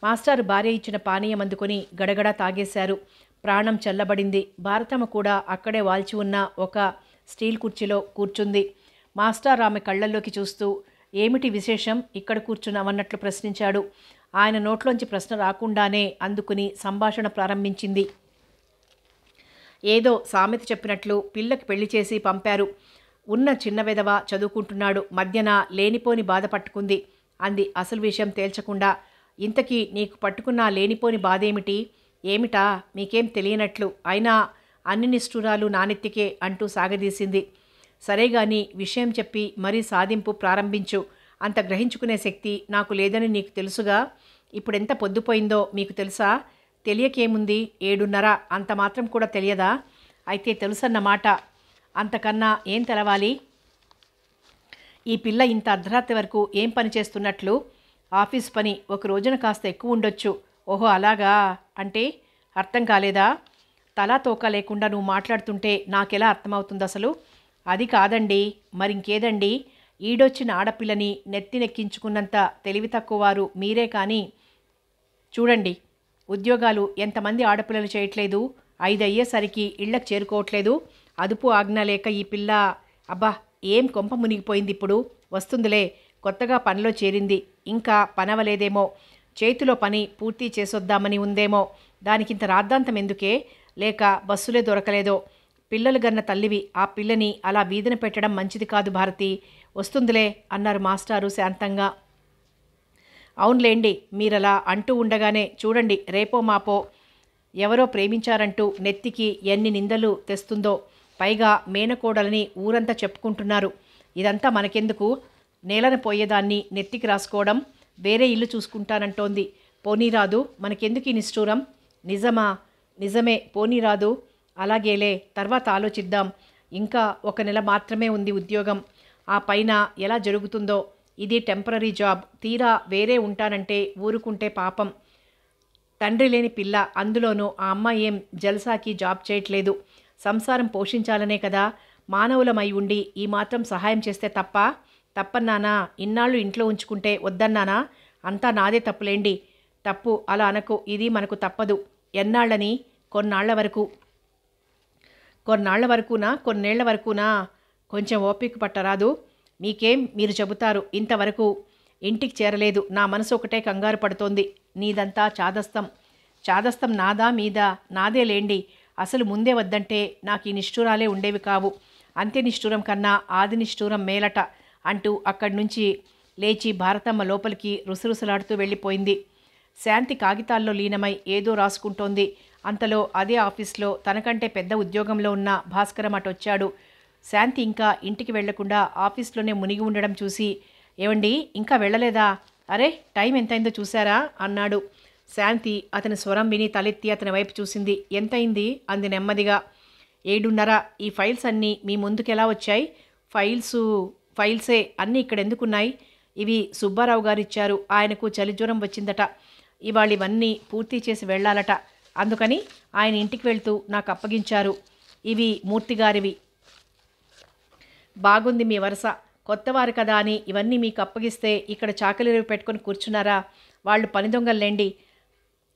మాస్టారు భార్య ఇచ్చిన పానీయం అందుకొని గడగడ తాగేశారు. ప్రాణం చల్లబడింది. భారతమ్మ కూడా అక్కడే వాల్చి ఉన్న ఒక స్టీల్ కుర్చీలో కూర్చుంది. మాస్టర్ ఆమె కళ్ళల్లోకి చూస్తూ, ఏమిటి విశేషం, ఇక్కడ కూర్చున్నామన్నట్లు ప్రశ్నించాడు. ఆయన నోట్లోంచి ప్రశ్న రాకుండానే అందుకుని సంభాషణ ప్రారంభించింది. ఏదో సామెత చెప్పినట్లు పిల్లకి పెళ్లి చేసి పంపారు. ఉన్న చిన్న వెధవ చదువుకుంటున్నాడు. మధ్యన లేనిపోని బాధ పట్టుకుంది అంది అసలు విషయం తేల్చకుండా. ఇంతకీ నీకు పట్టుకున్న లేనిపోని బాధేమిటి? ఏమిటా, మీకేం తెలియనట్లు, అయినా అన్ని నిష్ఠురాలు నానెత్తికే అంటూ సాగదీసింది. సరేగాని విషయం చెప్పి మరీ సాధింపు ప్రారంభించు. అంత గ్రహించుకునే శక్తి నాకు లేదని నీకు తెలుసుగా. ఇప్పుడెంత పొద్దుపోయిందో మీకు తెలుసా? తెలియకేముంది, 7:30, అంత మాత్రం కూడా తెలియదా? అయితే తెలుసన్నమాట. అంతకన్నా ఏం తెలవాలి? ఈ పిల్ల ఇంత అర్ధరాత్రి వరకు ఏం పని చేస్తున్నట్లు? ఆఫీస్ పని, ఒక రోజున కాస్త ఎక్కువ ఉండొచ్చు. ఓహో అలాగా, అంటే అర్థం కాలేదా? తలా తోక లేకుండా నువ్వు మాట్లాడుతుంటే నాకెలా అర్థమవుతుంది అసలు? అది కాదండి, మరింకేదండి? ఈడొచ్చిన ఆడపిల్లని నెత్తినెక్కించుకున్నంత తెలివి తక్కువవారు మీరే. కానీ చూడండి, ఉద్యోగాలు ఎంతమంది ఆడపిల్లలు చేయట్లేదు? 5 అయ్యేసరికి ఇళ్లకు చేరుకోవట్లేదు. అదుపు ఆజ్ఞ లేక ఈ పిల్ల అబ్బా ఏం కొంప మునిగిపోయింది ఇప్పుడు. వస్తుందిలే, కొత్తగా పనిలో చేరింది, ఇంకా పనవలేదేమో, చేతిలో పని పూర్తి చేసొద్దామని ఉందేమో, దానికింత రాద్ధాంతం ఎందుకే, లేక బస్సులే దొరకలేదో. పిల్లలు గన్న తల్లివి, ఆ పిల్లని అలా వీధిన పెట్టడం మంచిది కాదు భారతి. వస్తుందిలే అన్నారు మాస్టారు శాంతంగా. అవునులేండి, మీరలా అంటూ ఉండగానే చూడండి రేపో మాపో ఎవరో ప్రేమించారంటూ నెత్తికి ఎన్ని నిందలు తెస్తుందో. పైగా మేనకోడలని ఊరంతా చెప్పుకుంటున్నారు. ఇదంతా మనకెందుకు, నేలన పోయేదాన్ని నెత్తికి రాసుకోవడం, వేరే ఇల్లు చూసుకుంటానంటోంది. పోనీరాదు, మనకెందుకు ఈ నిష్ఠూరం. నిజమా? నిజమే, పోనీరాదు. అలాగేలే, తర్వాత ఆలోచిద్దాం. ఇంకా 1 నెల మాత్రమే ఉంది ఉద్యోగం. ఆ పైన ఎలా జరుగుతుందో. ఇది టెంపరరీ జాబ్. తీరా వేరే ఉంటానంటే ఊరుకుంటే పాపం. తండ్రి లేని పిల్ల, అందులోనూ ఆ అమ్మాయి ఏం జల్సాకి జాబ్ చేయట్లేదు. సంసారం పోషించాలనే కదా. మానవులమై ఉండి ఈ మాత్రం సహాయం చేస్తే తప్పన్నానా? ఇన్నాళ్ళు ఇంట్లో ఉంచుకుంటే వద్దన్నానా? అంతా నాదే తప్పులేండి. తప్పు అలా అనకు, ఇది మనకు తప్పదు. ఎన్నాళ్ళని? కొన్నాళ్ల వరకు. కొన్నేళ్ల వరకునా? కొంచెం ఓపిక పట్టరాదు? మీకేం, మీరు చెబుతారు. ఇంతవరకు ఇంటికి చేరలేదు. నా మనసు ఒకటే కంగారు పడుతోంది. నీదంతా చాదస్తం నాదా మీదా? నాదే లేండి. అసలు ముందే వద్దంటే నాకు ఈ నిష్ఠూరాలే ఉండేవి కావు. అంత్య నిష్ఠూరం కన్నా ఆది నిష్ఠూరం మేలట అంటూ అక్కడి నుంచి లేచి భారతమ్మ లోపలికి రుసరుసలాడుతూ వెళ్ళిపోయింది. శాంతి కాగితాల్లో లీనమై ఏదో రాసుకుంటోంది. అంతలో అదే ఆఫీస్లో తనకంటే పెద్ద ఉద్యోగంలో ఉన్న భాస్కరం అటొచ్చాడు. శాంతి ఇంకా ఇంటికి వెళ్లకుండా ఆఫీస్లోనే మునిగి ఉండడం చూసి, ఏవండి ఇంకా వెళ్ళలేదా? అరే, టైం ఎంతైందో చూసారా అన్నాడు. శాంతి అతని స్వరం విని తలెత్తి అతని వైపు చూసింది. ఎంతైంది అంది నెమ్మదిగా. 7:30. ఈ ఫైల్స్ అన్నీ మీ ముందుకెలా వచ్చాయి? ఫైల్సే అన్నీ ఇక్కడెందుకున్నాయి? ఇవి సుబ్బారావు గారిచ్చారు. ఆయనకు చలిజ్వరం వచ్చిందట. ఇవాళ ఇవన్నీ పూర్తి చేసి వెళ్ళాలట. అందుకని ఆయన ఇంటికి వెళ్తూ నాకు అప్పగించారు. ఇవి మూర్తిగారివి. బాగుంది మీ వరస. కొత్తవారు కదా అని ఇవన్నీ మీకు అప్పగిస్తే ఇక్కడ చాకలివి పెట్టుకొని కూర్చున్నారా? వాళ్ళు పని దొంగల్లేండి.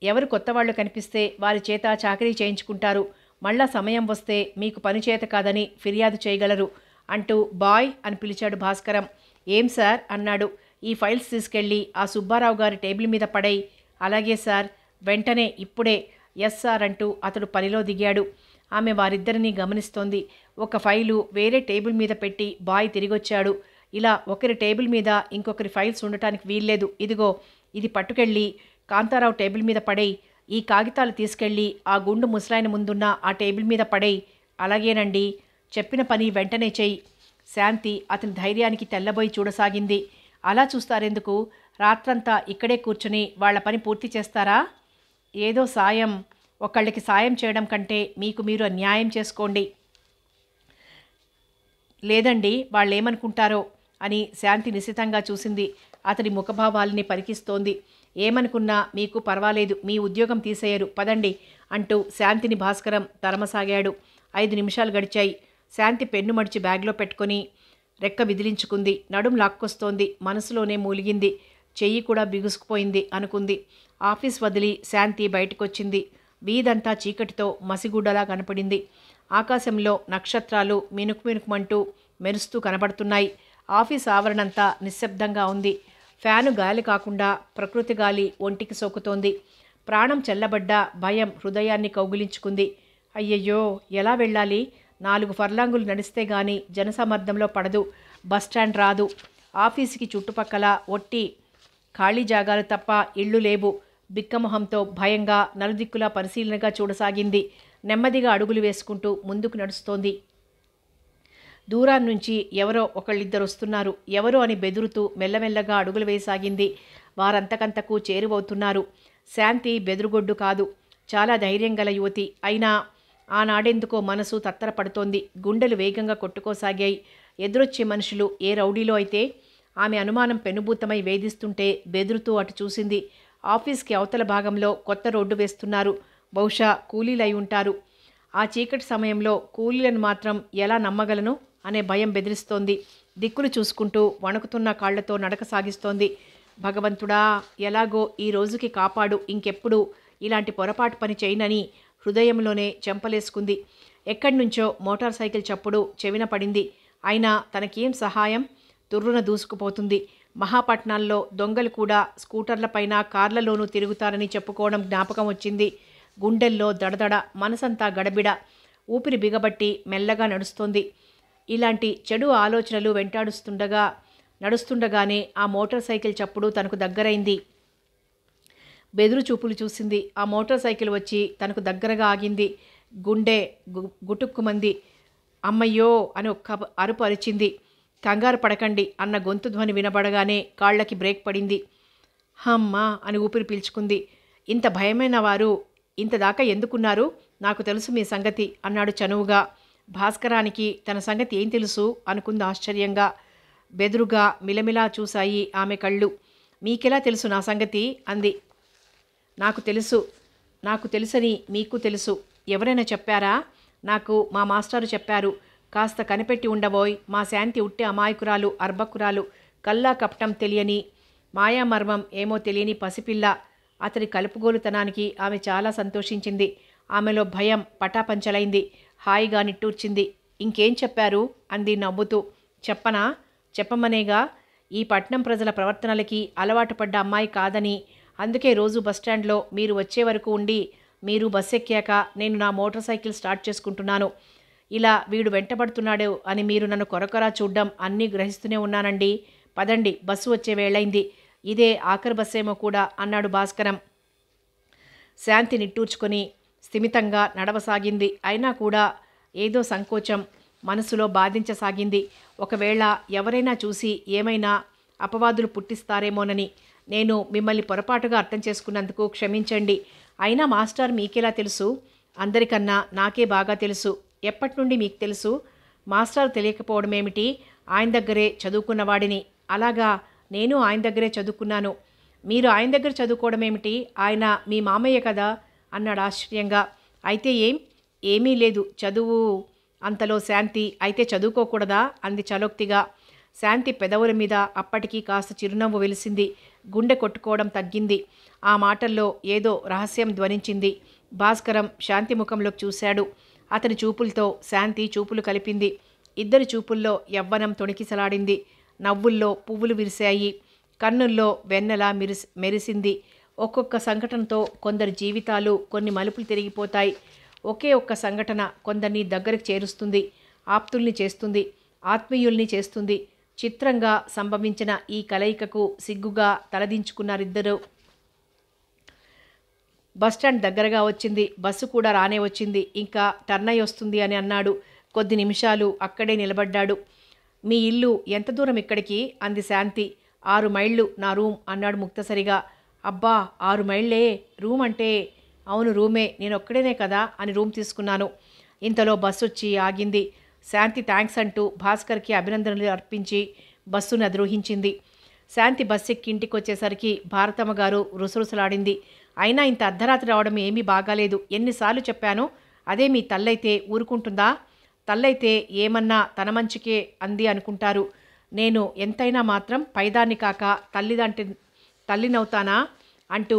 ఎవరు కొత్తవాళ్ళు కనిపిస్తే వారి చేత చాకరీ చేయించుకుంటారు. మళ్ళా సమయం వస్తే మీకు పని చేత కాదని ఫిర్యాదు చేయగలరు అంటూ బాయ్ అని పిలిచాడు భాస్కరం. ఏం సార్ అన్నాడు. ఈ ఫైల్స్ తీసుకెళ్ళి ఆ సుబ్బారావు గారి టేబుల్ మీద పడేయ్. అలాగే సార్. వెంటనే, ఇప్పుడే. ఎస్ సార్ అంటూ అతడు పనిలో దిగాడు. ఆమె వారిద్దరినీ గమనిస్తోంది. ఒక ఫైలు వేరే టేబుల్ మీద పెట్టి బాయ్ తిరిగొచ్చాడు. ఇలా ఒకరి టేబుల్ మీద ఇంకొకరి ఫైల్స్ ఉండటానికి వీల్లేదు. ఇదిగో, ఇది పట్టుకెళ్ళి కాంతారావు టేబుల్ మీద పడేయ్. ఈ కాగితాలు తీసుకెళ్ళి ఆ గుండు ముసలాయన ముందున్న ఆ టేబుల్ మీద పడేయ్. అలాగేనండి. చెప్పిన పని వెంటనే చెయ్యి. శాంతి అతని ధైర్యానికి తెల్లబోయి చూడసాగింది. అలా చూస్తారెందుకు? రాత్రంతా ఇక్కడే కూర్చుని వాళ్ల పని పూర్తి చేస్తారా? ఏదో సాయం, ఒకళ్ళకి సాయం చేయడం కంటే మీకు మీరు న్యాయం చేసుకోండి. లేదండి, వాళ్ళేమనుకుంటారో అని శాంతి నిశితంగా చూసింది. అతడి ముఖభావాల్ని పరికిస్తోంది. ఏమనుకున్నా మీకు పర్వాలేదు, మీ ఉద్యోగం తీసేయరు, పదండి అంటూ శాంతిని భాస్కరం తరమసాగాడు. 5 నిమిషాలు గడిచాయి. శాంతి పెన్ను మడిచి బ్యాగ్లో పెట్టుకుని రెక్క విదిలించుకుంది. నడుం లాక్కొస్తోంది. మనసులోనే మూలిగింది. చెయ్యి కూడా బిగుసుకుపోయింది అనుకుంది. ఆఫీస్ వదిలి శాంతి బయటకొచ్చింది. వీధంతా చీకటితో మసిగుడ్డలా కనపడింది. ఆకాశంలో నక్షత్రాలు మినుకుమంటూ మెరుస్తూ కనబడుతున్నాయి. ఆఫీస్ ఆవరణంతా నిశ్శబ్దంగా ఉంది. ఫ్యాను గాలి కాకుండా ప్రకృతి గాలి ఒంటికి సోకుతోంది. ప్రాణం చల్లబడ్డ భయం హృదయాన్ని కౌగిలించుకుంది. అయ్యయ్యో, ఎలా వెళ్ళాలి? 4 ఫర్లాంగులు నడిస్తే గాని జనసమర్థంలో పడదు. బస్టాండ్ రాదు. ఆఫీసుకి చుట్టుపక్కల ఒట్టి ఖాళీ జాగాలు తప్ప ఇళ్ళు లేవు. బిక్కమొహంతో భయంగా నలుదిక్కులా పరిశీలనగా చూడసాగింది. నెమ్మదిగా అడుగులు వేసుకుంటూ ముందుకు నడుస్తోంది. దూరాన్నించి ఎవరో ఒకళ్ళిద్దరు వస్తున్నారు. ఎవరో అని బెదురుతూ మెల్లమెల్లగా అడుగులు వేయసాగింది. వారంతకంతకు చేరువవుతున్నారు. శాంతి బెదురుగొడ్డు కాదు. చాలా ధైర్యం గల యువతి. అయినా ఆనాడెందుకో మనసు తత్తరపడుతోంది. గుండెలు వేగంగా కొట్టుకోసాగాయి. ఎదురొచ్చే మనుషులు ఏ రౌడీలో అయితే ఆమె అనుమానం పెనుభూతమై వేధిస్తుంటే బెదురుతూ అటు చూసింది. ఆఫీస్కి అవతల భాగంలో కొత్త రోడ్డు వేస్తున్నారు. బహుశా కూలీలై ఉంటారు. ఆ చీకటి సమయంలో కూలీలను మాత్రం ఎలా నమ్మగలను అనే భయం బెదిరిస్తోంది. దిక్కులు చూసుకుంటూ వణుకుతున్న కాళ్లతో నడక సాగిస్తోంది. భగవంతుడా, ఎలాగో ఈ రోజుకి కాపాడు, ఇంకెప్పుడు ఇలాంటి పొరపాటు పని చేయనని హృదయంలోనే చెంపలేసుకుంది. ఎక్కడి నుంచో మోటార్ సైకిల్ చప్పుడు చెవిన పడింది. అయినా తనకేం సహాయం? తుర్రున దూసుకుపోతుంది. మహాపట్నాల్లో దొంగలు కూడా స్కూటర్లపైన కార్లలోనూ తిరుగుతారని చెప్పుకోవడం జ్ఞాపకం వచ్చింది. గుండెల్లో దడదడ, మనసంతా గడబిడ, ఊపిరి బిగబట్టి మెల్లగా నడుస్తోంది. ఇలాంటి చెడు ఆలోచనలు నడుస్తుండగానే ఆ మోటార్ సైకిల్ చప్పుడు తనకు దగ్గరైంది. బెదురు చూపులు చూసింది. ఆ మోటార్ సైకిల్ వచ్చి తనకు దగ్గరగా ఆగింది. గుండె గుటుక్కుమంది. అమ్మయ్యో అని ఒక్క అరుపు అరిచింది. కంగారు పడకండి అన్న గొంతు ధ్వని వినబడగానే కాళ్ళకి బ్రేక్ పడింది. అమ్మా అని ఊపిరి పీల్చుకుంది. ఇంత భయమైన వారు ఇంతదాకా ఎందుకున్నారు? నాకు తెలుసు మీ సంగతి అన్నాడు చనువుగా. భాస్కరానికి తన సంగతి ఏం తెలుసు అనుకుంది ఆశ్చర్యంగా. బెదురుగా మిలమిలా చూశాయి ఆమె కళ్ళు. మీకెలా తెలుసు నా సంగతి అంది. నాకు తెలుసని మీకు తెలుసు. ఎవరైనా చెప్పారా? నాకు మా మాస్టారు చెప్పారు. కాస్త కనిపెట్టి ఉండబోయ్. మా శాంతి ఉట్టే అమాయకురాలు, అర్భకురాలు, కల్లా కపటం తెలియని, మాయామర్మం ఏమో తెలియని పసిపిల్ల. అతడి కలుపుగోలుతనానికి ఆమె చాలా సంతోషించింది. ఆమెలో భయం పటాపంచలైంది. హాయిగా నిట్టూర్చింది. ఇంకేం చెప్పారు అంది నవ్వుతూ. చెప్పనా? చెప్పమనేగా. ఈ పట్నం ప్రజల ప్రవర్తనలకి అలవాటు పడ్డ అమ్మాయి కాదని, అందుకే రోజు బస్టాండ్లో మీరు వచ్చే వరకు ఉండి, మీరు బస్ ఎక్కాక నేను నా మోటార్ సైకిల్ స్టార్ట్ చేసుకుంటున్నాను. ఇలా వీడు వెంటబడుతున్నాడు అని మీరు నన్ను కొరకొరా చూడ్డం అన్నీ గ్రహిస్తూనే ఉన్నానండి. పదండి, బస్సు వచ్చే వేళైంది. ఇదే ఆఖరి బస్సేమో కూడా అన్నాడు భాస్కరం. శాంతి నిట్టూర్చుకొని స్థిమితంగా నడవసాగింది. అయినా కూడా ఏదో సంకోచం మనసులో బాధించసాగింది. ఒకవేళ ఎవరైనా చూసి ఏమైనా అపవాదులు పుట్టిస్తారేమోనని. నేను మిమ్మల్ని పొరపాటుగా అర్థం చేసుకున్నందుకు క్షమించండి. అయినా మాస్టర్ మీకెలా తెలుసు? అందరికన్నా నాకే బాగా తెలుసు. ఎప్పటి నుండి మీకు తెలుసు? మాస్టర్ తెలియకపోవడమేమిటి? ఆయన దగ్గరే చదువుకున్నవాడిని. అలాగా, నేను ఆయన దగ్గరే చదువుకున్నాను. మీరు ఆయన దగ్గర చదువుకోవడమేమిటి? ఆయన మీ మామయ్య కదా అన్నాడు ఆశ్చర్యంగా. అయితే ఏమీ లేదు, చదువు. అంతలో శాంతి అయితే చదువుకోకూడదా అంది చలోక్తిగా. శాంతి పెదవుల మీద అప్పటికీ కాస్త చిరునవ్వు వెలిసింది. గుండె కొట్టుకోవడం తగ్గింది. ఆ మాటల్లో ఏదో రహస్యం ధ్వనించింది. భాస్కరం శాంతి ముఖంలోకి చూశాడు. అతని చూపులతో శాంతి చూపులు కలిపింది. ఇద్దరి చూపుల్లో యవ్వనం తొణికిసలాడింది. నవ్వుల్లో పువ్వులు విరిశాయి. కన్నుల్లో వెన్నెల మెరిసింది. ఒక్కొక్క సంఘటనతో కొందరి జీవితాలు కొన్ని మలుపులు తిరిగిపోతాయి. ఒకే ఒక్క సంఘటన కొందరిని దగ్గరికి చేరుస్తుంది, ఆప్తుల్ని చేస్తుంది, ఆత్మీయుల్ని చేస్తుంది. చిత్రంగా సంభవించిన ఈ కలయికకు సిగ్గుగా తలదించుకున్నారిద్దరూ. బస్టాండ్ దగ్గరగా వచ్చింది. బస్సు కూడా రానే వచ్చింది. ఇంకా టర్నై వస్తుంది అని అన్నాడు. కొద్ది నిమిషాలు అక్కడే నిలబడ్డాడు. మీ ఇల్లు ఎంత దూరం ఇక్కడికి అంది శాంతి. 6 మైళ్ళు నా రూమ్ అన్నాడు ముక్తసరిగా. అబ్బా, 6 మైళ్ళే? రూమ్ అంటే? అవును, రూమే. నేను ఒక్కడేనే కదా అని రూమ్ తీసుకున్నాను. ఇంతలో బస్సు వచ్చి ఆగింది. శాంతి థ్యాంక్స్ అంటూ భాస్కర్కి అభినందనలు అర్పించి బస్సును అధిరోహించింది. శాంతి బస్సు ఎక్కి ఇంటికి వచ్చేసరికి భారతమ్మ గారు రుసరుసలాడింది. అయినా ఇంత అర్ధరాత్రి రావడం ఏమీ బాగాలేదు. ఎన్నిసార్లు చెప్పాను? అదే మీ తల్లైతే ఊరుకుంటుందా? తల్లైతే ఏమన్నా తన మంచికే అంది అనుకుంటారు. నేను ఎంతైనా మాత్రం పైదాన్ని కాక తల్లినవుతానా అంటూ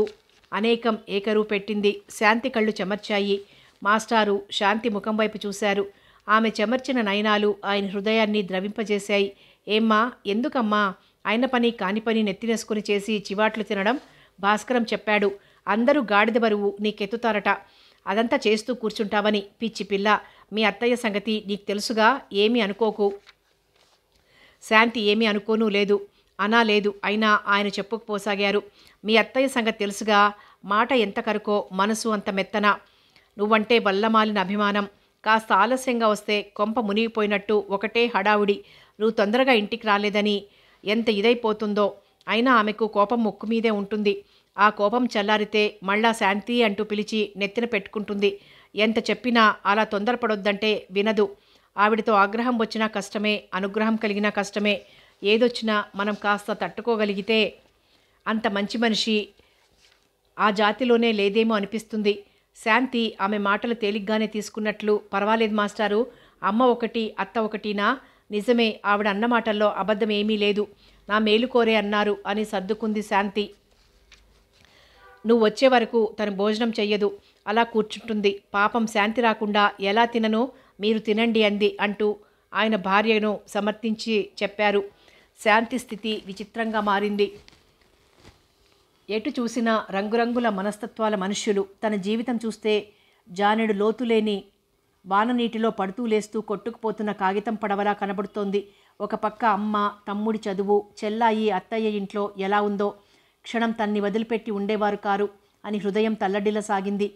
అనేకం ఏకరువు పెట్టింది. శాంతి కళ్ళు చెమర్చాయి. మాస్టారు శాంతి ముఖం వైపు చూశారు. ఆమె చెమర్చిన నయనాలు ఆయన హృదయాన్ని ద్రవింపజేశాయి. ఏమ్మా, ఎందుకమ్మా ఆయన పని కాని పని నెత్తినేసుకుని చేసి చివాట్లు తినడం? భాస్కరం చెప్పాడు. అందరూ గాడిద బరువు నీకెత్తుతారట. అదంతా చేస్తూ కూర్చుంటావని. పిచ్చి పిల్ల, మీ అత్తయ్య సంగతి నీకు తెలుసుగా. ఏమీ అనుకోకు. శాంతి ఏమీ అనుకోనూ లేదు, అనాలేదు. అయినా ఆయన చెప్పుకుపోసాగారు. మీ అత్తయ్య సంగతి తెలుసుగా. మాట ఎంత కరుకో, మనసు అంత మెత్తన. నువ్వంటే వల్లమాలిన అభిమానం. కాస్త ఆలస్యంగా వస్తే కొంప మునిగిపోయినట్టు ఒకటే హడావుడి. నువ్వు తొందరగా ఇంటికి రాలేదని ఎంత ఇదైపోతుందో. అయినా ఆమెకు కోపం ముక్కు మీదే ఉంటుంది. ఆ కోపం చల్లారితే మళ్ళా శాంతి అంటూ పిలిచి నెత్తిన పెట్టుకుంటుంది. ఎంత చెప్పినా అలా తొందరపడొద్దంటే వినదు. ఆవిడతో ఆగ్రహం వచ్చినా కష్టమే, అనుగ్రహం కలిగినా కష్టమే. ఏదొచ్చినా మనం కాస్త తట్టుకోగలిగితే. అంత మంచి మనిషి ఆ జాతిలోనే లేదేమో అనిపిస్తుంది. శాంతి ఆమె మాటలు తేలిగ్గానే తీసుకున్నట్లు. పర్వాలేదు మాస్టారు, అమ్మ ఒకటి అత్త ఒకటినా? నిజమే, ఆవిడ అన్న మాటల్లో అబద్ధం ఏమీ లేదు. నా మేలు కోరే అన్నారు అని సర్దుకుంది శాంతి. నువ్వు వచ్చే వరకు తను భోజనం చెయ్యదు. అలా కూర్చుంటుంది. పాపం శాంతి రాకుండా ఎలా తినను, మీరు తినండి అంది అంటూ ఆయన భార్యను సమర్థించి చెప్పారు. శాంతి స్థితి విచిత్రంగా మారింది. ఎటు చూసినా రంగురంగుల మనస్తత్వాల మనుష్యులు. తన జీవితం చూస్తే జానెడు లోతులేని వాననీటిలో పడుతూ లేస్తూ కొట్టుకుపోతున్న కాగితం పడవలా కనబడుతోంది. ఒక పక్క అమ్మ, తమ్ముడి చదువు, చెల్లాయి, అత్తయ్య ఇంట్లో ఎలా ఉందో, క్షణం తన్ని వదిలిపెట్టి ఉండేవారు కారు అని హృదయం తల్లడిల్లసాగింది.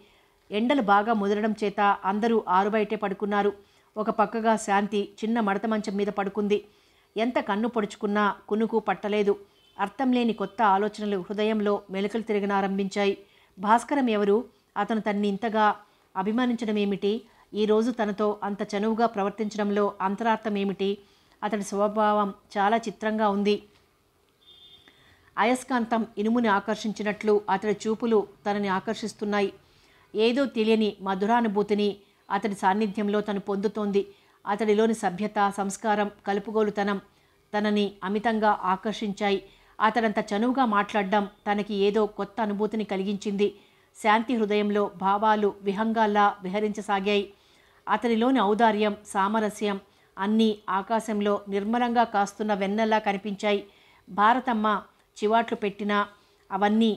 ఎండలు బాగా ముదరడం చేత అందరూ ఆరుబయటే పడుకున్నారు. ఒక పక్కగా శాంతి చిన్న మడత మంచం మీద పడుకుంది. ఎంత కన్ను పొడుచుకున్నా కునుకు పట్టలేదు. అర్థం లేని కొత్త ఆలోచనలు హృదయంలో మెలికలు తిరగనారంభించాయి. భాస్కరం ఎవరు? అతను తన్ని ఇంతగా అభిమానించడమేమిటి? ఈరోజు తనతో అంత చనువుగా ప్రవర్తించడంలో అంతరార్థం ఏమిటి? అతడి స్వభావం చాలా చిత్రంగా ఉంది. అయస్కాంతం ఇనుముని ఆకర్షించినట్లు అతడి చూపులు తనని ఆకర్షిస్తున్నాయి. ఏదో తెలియని మధురానుభూతిని అతడి సాన్నిధ్యంలో తను పొందుతోంది. అతడిలోని సభ్యత, సంస్కారం, కలుపుగోలుతనం తనని అమితంగా ఆకర్షించాయి. అతడంత చనువుగా మాట్లాడడం తనకి ఏదో కొత్త అనుభూతిని కలిగించింది. శాంతి హృదయంలో భావాలు విహంగాల్లా విహరించసాగాయి. అతనిలోని ఔదార్యం, సామరస్యం అన్నీ ఆకాశంలో నిర్మలంగా కాస్తున్న వెన్నెల్లా కనిపించాయి. భారతమ్మ చివాట్లు పెట్టినా అవన్నీ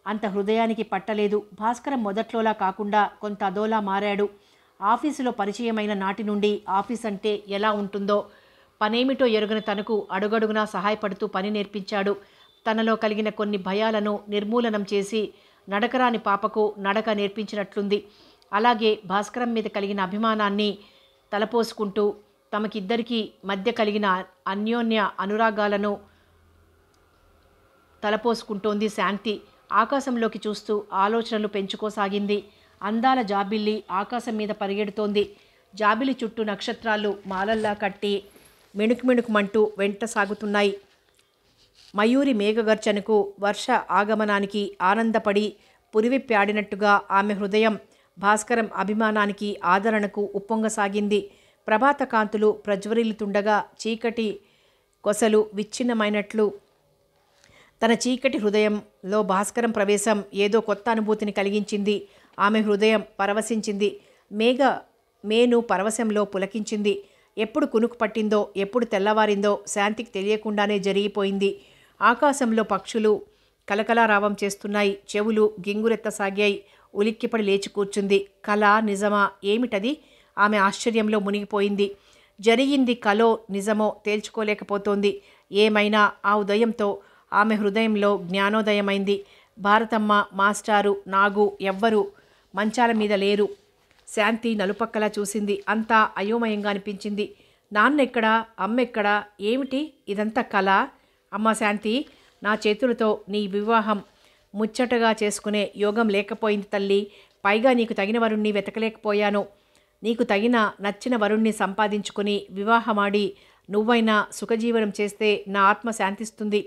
అంత హృదయానికి పట్టలేదు. భాస్కరం మొదట్లోలా కాకుండా కొంత అదోలా మారాడు. ఆఫీసులో పరిచయమైన నాటి నుండి ఆఫీస్ అంటే ఎలా ఉంటుందో, పనేమిటో ఎరుగని తనకు అడుగడుగునా సహాయపడుతూ పని నేర్పించాడు. తనలో కలిగిన కొన్ని భయాలను నిర్మూలనం చేసి నడకరాని పాపకు నడక నేర్పించినట్లుంది. అలాగే భాస్కరం మీద కలిగిన అభిమానాన్ని తలపోసుకుంటూ తమకిద్దరికీ మధ్య కలిగిన అన్యోన్య అనురాగాలను తలపోసుకుంటోంది శాంతి. ఆకాశంలోకి చూస్తూ ఆలోచనలు పెంచుకోసాగింది. అందాల జాబిల్లి ఆకాశం మీద పరిగెడుతోంది. జాబిలి చుట్టూ నక్షత్రాలు మాలల్లా కట్టి మిణుకుమిణుకుమంటూ వెంట సాగుతున్నాయి. మయూరి మేఘగర్జనకు, వర్ష ఆగమనానికి ఆనందపడి పురివిప్పి ఆడినట్టుగా ఆమె హృదయం భాస్కరం అభిమానానికి, ఆదరణకు ఉప్పొంగసాగింది. ప్రభాత కాంతులు ప్రజ్వరిల్లుతుండగా చీకటి కొసలు విచ్ఛిన్నమైనట్లు తన చీకటి హృదయంలో భాస్కరం ప్రవేశం ఏదో కొత్త అనుభూతిని కలిగించింది. ఆమె హృదయం పరవశించింది. మేను పరవశంలో పులకించింది. ఎప్పుడు కునుకు పట్టిందో, ఎప్పుడు తెల్లవారిందో శాంతికి తెలియకుండానే జరిగిపోయింది. ఆకాశంలో పక్షులు కలకలారావం చేస్తున్నాయి. చెవులు గింగురెత్తసాగాయి. ఉలిక్కిపడి లేచి కూర్చుంది. కల, నిజమా? ఏమిటది? ఆమె ఆశ్చర్యంలో మునిగిపోయింది. జరిగింది కలో నిజమో తేల్చుకోలేకపోతోంది. ఏమైనా ఆ ఉదయంతో ఆమె హృదయంలో జ్ఞానోదయమైంది. భారతమ్మ, మాస్టారు, నాగు ఎవ్వరూ మంచాల మీద లేరు. శాంతి నలుపక్కలా చూసింది. అంతా అయోమయంగా అనిపించింది. నాన్నెక్కడా? అమ్మెక్కడా? ఏమిటి ఇదంతా కల? అమ్మ శాంతి, నా చేతులతో నీ వివాహం ముచ్చటగా చేసుకునే యోగం లేకపోయింది తల్లి. పైగా నీకు తగిన వరుణ్ణి వెతకలేకపోయాను. నీకు తగిన నచ్చిన వరుణ్ణి సంపాదించుకుని వివాహమాడి నువ్వైనా సుఖజీవనం చేస్తే నా ఆత్మ శాంతిస్తుంది.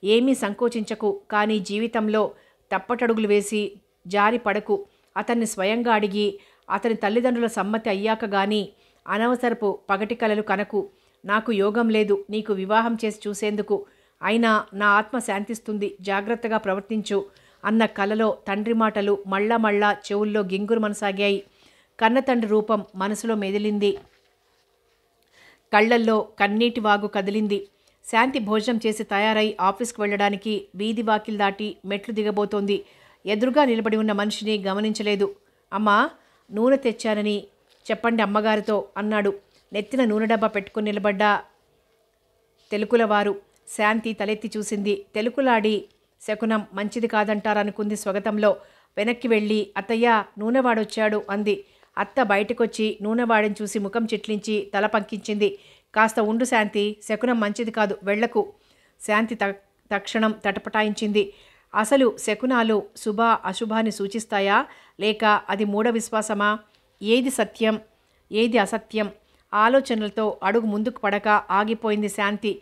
ఏమీ సంకోచించకు. కానీ జీవితంలో తప్పటడుగులు వేసి జారి పడకు. అతన్ని స్వయంగా అడిగి అతని తల్లిదండ్రుల సమ్మతి అయ్యాక గాని అనవసరపు పగటి కలలు కనకు. నాకు యోగం లేదు నీకు వివాహం చేసి చూసేందుకు. అయినా నా ఆత్మ శాంతిస్తుంది. జాగ్రత్తగా ప్రవర్తించు అన్న కలలో తండ్రి మాటలు మళ్ళా మళ్ళా చెవుల్లో గింగురుమనసాగాయి. కన్నతండ్రి రూపం మనసులో మెదిలింది. కళ్ళల్లో కన్నీటి వాగు కదిలింది. శాంతి భోజనం చేసి తయారై ఆఫీస్కి వెళ్ళడానికి వీధి వాకిల్ దాటి మెట్లు దిగబోతోంది. ఎదురుగా నిలబడి ఉన్న మనిషిని గమనించలేదు. అమ్మా, నూనె తెచ్చానని చెప్పండి అమ్మగారితో అన్నాడు. నెత్తిన నూనె డబ్బా పెట్టుకుని నిలబడ్డ తెలుకులవారు. శాంతి తలెత్తి చూసింది. తెలుకులాడి శకునం మంచిది కాదంటారనుకుంది స్వగతంలో. వెనక్కి వెళ్ళి అత్తయ్య, నూనెవాడొచ్చాడు అంది. అత్త బయటకొచ్చి నూనెవాడిని చూసి ముఖం చిట్లించి తల పంకించింది. కాస్త ఉండు శాంతి, శకునం మంచిది కాదు, వెళ్లకు. శాంతి తక్షణం తటపటాయించింది. అసలు శకునాలు శుభ అశుభాన్ని సూచిస్తాయా, లేక అది మూఢ విశ్వాసమా? ఏది సత్యం, ఏది అసత్యం? ఆలోచనలతో అడుగు ముందుకు పడక ఆగిపోయింది శాంతి.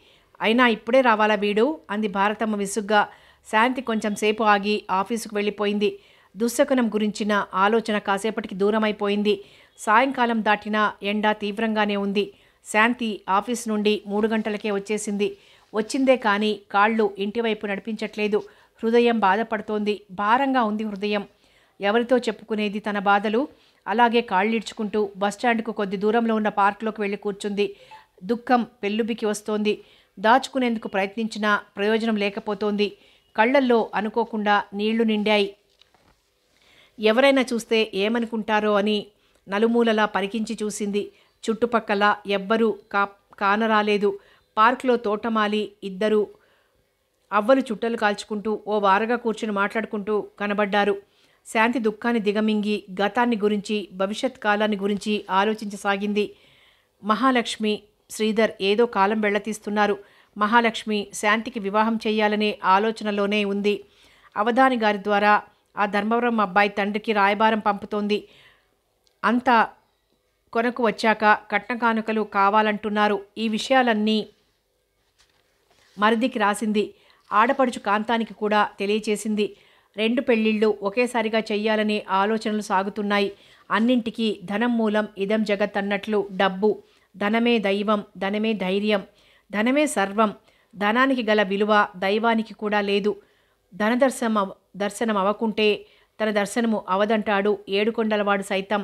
అయినా ఇప్పుడే రావాలా వీడు అంది భారతమ్మ విసుగ్గా. శాంతి కొంచెం సేపు ఆగి ఆఫీసుకు వెళ్ళిపోయింది. దుశ్శకునం గురించిన ఆలోచన కాసేపటికి దూరమైపోయింది. సాయంకాలం దాటినా ఎండ తీవ్రంగానే ఉంది. శాంతి ఆఫీస్ నుండి 3 గంటలకే వచ్చేసింది. వచ్చిందే కానీ కాళ్ళు ఇంటివైపు నడిపించట్లేదు. హృదయం బాధపడుతోంది. భారంగా ఉంది హృదయం. ఎవరితో చెప్పుకునేది తన బాధలు? అలాగే కాళ్ళీడ్చుకుంటూ బస్టాండ్కు కొద్ది దూరంలో ఉన్న పార్కులోకి వెళ్ళి కూర్చుంది. దుఃఖం పెల్లుబికి వస్తోంది. దాచుకునేందుకు ప్రయత్నించినా ప్రయోజనం లేకపోతోంది. కళ్ళల్లో అనుకోకుండా నీళ్లు నిండాయి. ఎవరైనా చూస్తే ఏమనుకుంటారో అని నలుమూలలా పరికించి చూసింది. చుట్టుపక్కల ఎవ్వరూ కానరాలేదు. పార్కులో తోటమాలి ఇద్దరు అవ్వలు చుట్టలు కాల్చుకుంటూ ఓ వారగా కూర్చుని మాట్లాడుకుంటూ కనబడ్డారు. శాంతి దుఃఖాన్ని దిగమింగి గతాన్ని గురించి భవిష్యత్ కాలాన్ని గురించి ఆలోచించసాగింది. మహాలక్ష్మి శ్రీధర్ ఏదో కాలం వెళ్లతీస్తున్నారు. మహాలక్ష్మి శాంతికి వివాహం చేయాలనే ఆలోచనలోనే ఉంది. అవధాని గారి ద్వారా ఆ ధర్మవరం అబ్బాయి తండ్రికి రాయబారం పంపుతోంది. అంతా కొనకు వచ్చాక కట్న కానుకలు కావాలంటున్నారు. ఈ విషయాలన్నీ మరిదికి రాసింది. ఆడపడుచు కాంతానికి కూడా తెలియచేసింది. 2 పెళ్లిళ్ళు ఒకేసారిగా చెయ్యాలనే ఆలోచనలు సాగుతున్నాయి. అన్నింటికీ ధనం మూలం ఇదం జగత్ అన్నట్లు డబ్బు, ధనమే దైవం, ధనమే ధైర్యం, ధనమే సర్వం. ధనానికి గల విలువ దైవానికి కూడా లేదు. దర్శనం అవ్వకుంటే తన దర్శనము అవదంటాడు ఏడుకొండలవాడు సైతం.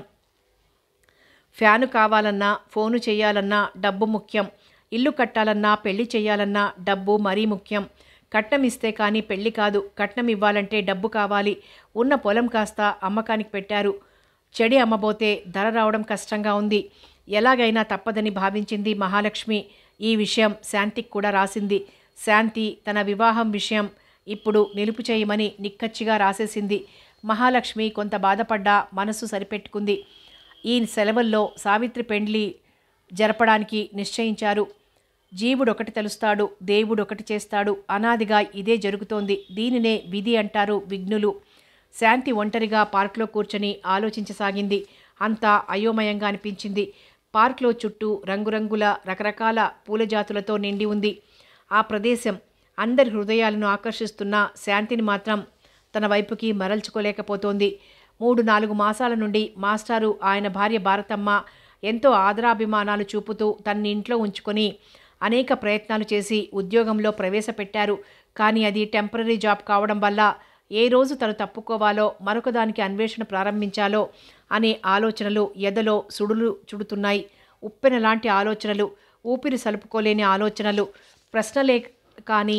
ఫ్యాను కావాలన్నా, ఫోను చేయాలన్నా డబ్బు ముఖ్యం. ఇల్లు కట్టాలన్నా, పెళ్లి చేయాలన్నా డబ్బు మరీ ముఖ్యం. కట్నం ఇస్తే కానీ పెళ్లి కాదు. కట్నం ఇవ్వాలంటే డబ్బు కావాలి. ఉన్న పొలం కాస్త అమ్మకానికి పెట్టారు. చెడి అమ్మబోతే ధర రావడం కష్టంగా ఉంది. ఎలాగైనా తప్పదని భావించింది మహాలక్ష్మి. ఈ విషయం శాంతికి కూడా రాసింది. శాంతి తన వివాహం విషయం ఇప్పుడు నిలుపు చేయమని నిక్కచ్చిగా రాసేసింది. మహాలక్ష్మి కొంత బాధపడ్డా మనసు సరిపెట్టుకుంది. ఈ సెలవుల్లో సావిత్రి పెండ్లి జరపడానికి నిశ్చయించారు. జీవుడొకటి తెలుస్తాడు, దేవుడొకటి చేస్తాడు. అనాదిగా ఇదే జరుగుతోంది. దీనినే విధి అంటారు విఘ్నులు. శాంతి ఒంటరిగా పార్కులో కూర్చొని ఆలోచించసాగింది. అంతా అయోమయంగా అనిపించింది. పార్కులో చుట్టూ రంగురంగుల రకరకాల పూల జాతులతో నిండి ఉంది. ఆ ప్రదేశం అందరి హృదయాలను ఆకర్షిస్తున్న శాంతిని మాత్రం తన వైపుకి మరల్చుకోలేకపోతోంది. 3-4 మాసాల నుండి మాస్టారు ఆయన భార్య భారతమ్మ ఎంతో ఆదరాభిమానాలు చూపుతూ తన్ని ఇంట్లో ఉంచుకొని అనేక ప్రయత్నాలు చేసి ఉద్యోగంలో ప్రవేశపెట్టారు. కానీ అది టెంపరరీ జాబ్ కావడం వల్ల ఏ రోజు తను తప్పుకోవాలో, మరొకదానికి అన్వేషణ ప్రారంభించాలో అనే ఆలోచనలు ఎదలో సుడులు చుడుతున్నాయి. ఉప్పెన లాంటి ఆలోచనలు, ఊపిరి సలుపుకోలేని ఆలోచనలు, ప్రశ్నలే కానీ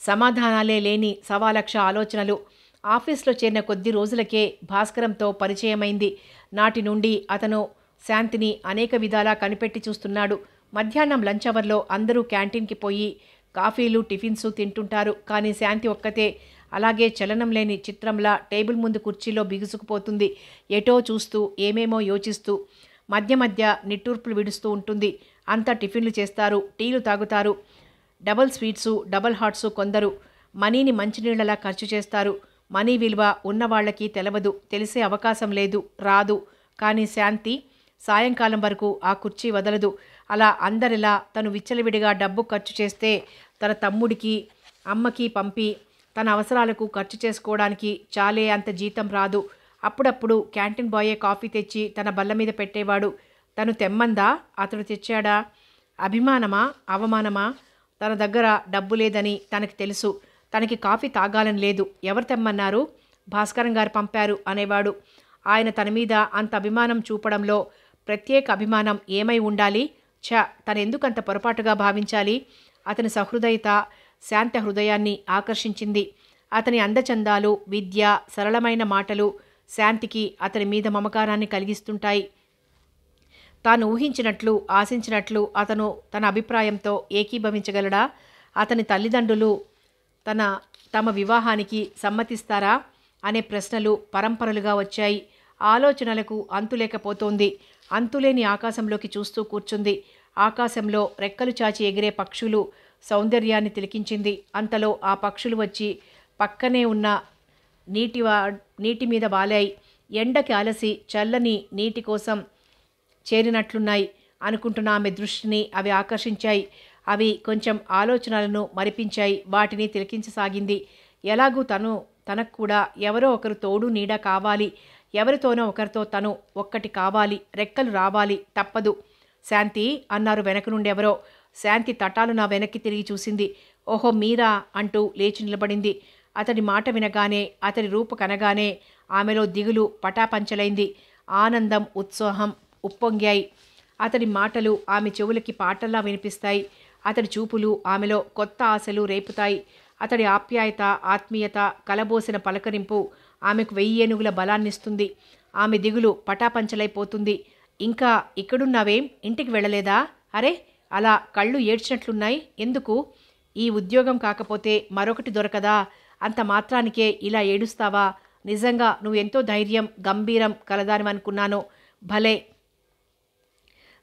సమాధానాలే లేని 1,00,000 ఆలోచనలు. ఆఫీస్లో చేరిన కొద్ది రోజులకే భాస్కరంతో పరిచయమైంది. నాటి నుండి అతను శాంతిని అనేక విధాలా కనిపెట్టి చూస్తున్నాడు. మధ్యాహ్నం లంచ్ అవర్లో అందరూ క్యాంటీన్కి పోయి కాఫీలు టిఫిన్స్ తింటుంటారు. కానీ శాంతి ఒక్కతే అలాగే చలనం లేని చిత్రంలా టేబుల్ ముందు కుర్చీలో బిగుసుకుపోతుంది. ఎటో చూస్తూ ఏమేమో యోచిస్తూ మధ్య మధ్య నిట్టూర్పులు విడుస్తూ ఉంటుంది. అంతా టిఫిన్లు చేస్తారు, టీలు తాగుతారు. Double sweets, double hots. కొందరు మనీని మంచినీళ్లలా ఖర్చు చేస్తారు. మనీ విలువ ఉన్నవాళ్లకి తెలవదు, తెలిసే అవకాశం లేదు, రాదు. కానీ శాంతి సాయంకాలం వరకు ఆ కుర్చీ వదలదు. అలా అందరిలా తను విచ్చలవిడిగా డబ్బు ఖర్చు చేస్తే తన తమ్ముడికి, అమ్మకి పంపి తన అవసరాలకు ఖర్చు చేసుకోవడానికి చాలే అంత జీతం రాదు. అప్పుడప్పుడు క్యాంటీన్ బాయే కాఫీ తెచ్చి తన బల్ల మీద పెట్టేవాడు. తను తెమ్మందా, అతడు తెచ్చాడా? అభిమానమా, అవమానమా? తన దగ్గర డబ్బు లేదని తనకి తెలుసు. తనకి కాఫీ తాగాలని లేదు. ఎవరు తెమ్మన్నారు? భాస్కరం గారు పంపారు అనేవాడు. ఆయన తన మీద అంత అభిమానం చూపడంలో ప్రత్యేక అభిమానం ఏమై ఉండాలి? తనెందుకంత పొరపాటుగా భావించాలి? అతని సహృదయత శాంత హృదయాన్ని ఆకర్షించింది. అతని అందచందాలు, విద్య, సరళమైన మాటలు శాంతికి అతని మీద మమకారాన్ని కలిగిస్తుంటాయి. తాను ఊహించినట్లు, ఆశించినట్లు అతను తన అభిప్రాయంతో ఏకీభవించగలడా? అతని తల్లిదండ్రులు తమ వివాహానికి సమ్మతిస్తారా అనే ప్రశ్నలు పరంపరలుగా వచ్చాయి. ఆలోచనలకు అంతులేకపోతోంది. అంతులేని ఆకాశంలోకి చూస్తూ కూర్చుంది. ఆకాశంలో రెక్కలు చాచి ఎగిరే పక్షులు సౌందర్యాన్ని తిలకించింది. అంతలో ఆ పక్షులు వచ్చి పక్కనే ఉన్న నీటి మీద వాలాయి. ఎండకి అలసి చల్లని నీటి కోసం చేరినట్లున్నాయి అనుకుంటున్న ఆమె దృష్టిని అవి ఆకర్షించాయి. అవి కొంచెం ఆలోచనలను మరిపించాయి. వాటిని తిలకించసాగింది. ఎలాగూ తనకు కూడా ఎవరో ఒకరు తోడు నీడ కావాలి. ఎవరితోనో ఒకరితో తను ఒక్కటి కావాలి. రెక్కలు రావాలి, తప్పదు. శాంతి అన్నారు వెనక నుండి ఎవరో. శాంతి తటాలు నా వెనక్కి తిరిగి చూసింది. ఓహో మీరా అంటూ లేచి నిలబడింది. అతడి మాట వినగానే, అతడి రూపు కనగానే ఆమెలో దిగులు పటాపంచలైంది. ఆనందం, ఉత్సాహం ఉప్పొంగాయి. అతడి మాటలు ఆమె చెవులకి పాటల్లా వినిపిస్తాయి. అతడి చూపులు ఆమెలో కొత్త ఆశలు రేపుతాయి. అతడి ఆప్యాయత, ఆత్మీయత, కలబోసిన పలకరింపు ఆమెకు 1000 ఏనుగుల బలాన్నిస్తుంది. ఆమె దిగులు పటాపంచలైపోతుంది. ఇంకా ఇక్కడున్నావేం? ఇంటికి వెళ్ళలేదా? అరే అలా కళ్ళు ఏడ్చినట్లున్నాయి. ఎందుకు? ఈ ఉద్యోగం కాకపోతే మరొకటి దొరకదా? అంత మాత్రానికే ఇలా ఏడుస్తావా? నిజంగా నువ్వెంతో ధైర్యం, గంభీరం కలదానివనుకున్నాను. భలే,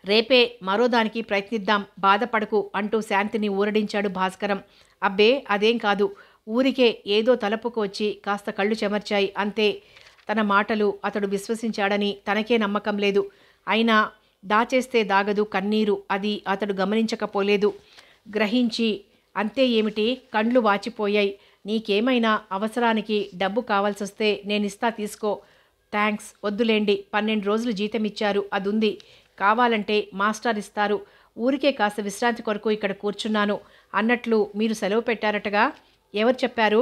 రేపే మరోదానికి ప్రయత్నిద్దాం, బాధపడకు అంటూ శాంతిని ఊరడించాడు భాస్కరం. అబ్బే అదేం కాదు, ఊరికే ఏదో తలపుకు వచ్చి కాస్త కళ్ళు చెమర్చాయి అంతే. తన మాటలు అతడు విశ్వసించాడని తనకే నమ్మకం లేదు. అయినా దాచేస్తే దాగదు కన్నీరు, అది అతడు గమనించకపోలేదు. గ్రహించి, అంతే ఏమిటి? కండ్లు వాచిపోయాయి. నీకేమైనా అవసరానికి డబ్బు కావాల్సొస్తే నేనిస్తా, తీసుకో. థ్యాంక్స్, వద్దులేండి. 12 రోజులు జీతం ఇచ్చారు, అదుంది. కావాలంటే మాస్టర్ ఇస్తారు. ఊరికే కాస్త విశ్రాంతి కొరకు ఇక్కడ కూర్చున్నాను. అన్నట్లు మీరు సెలవు పెట్టారటగా? ఎవరు చెప్పారు?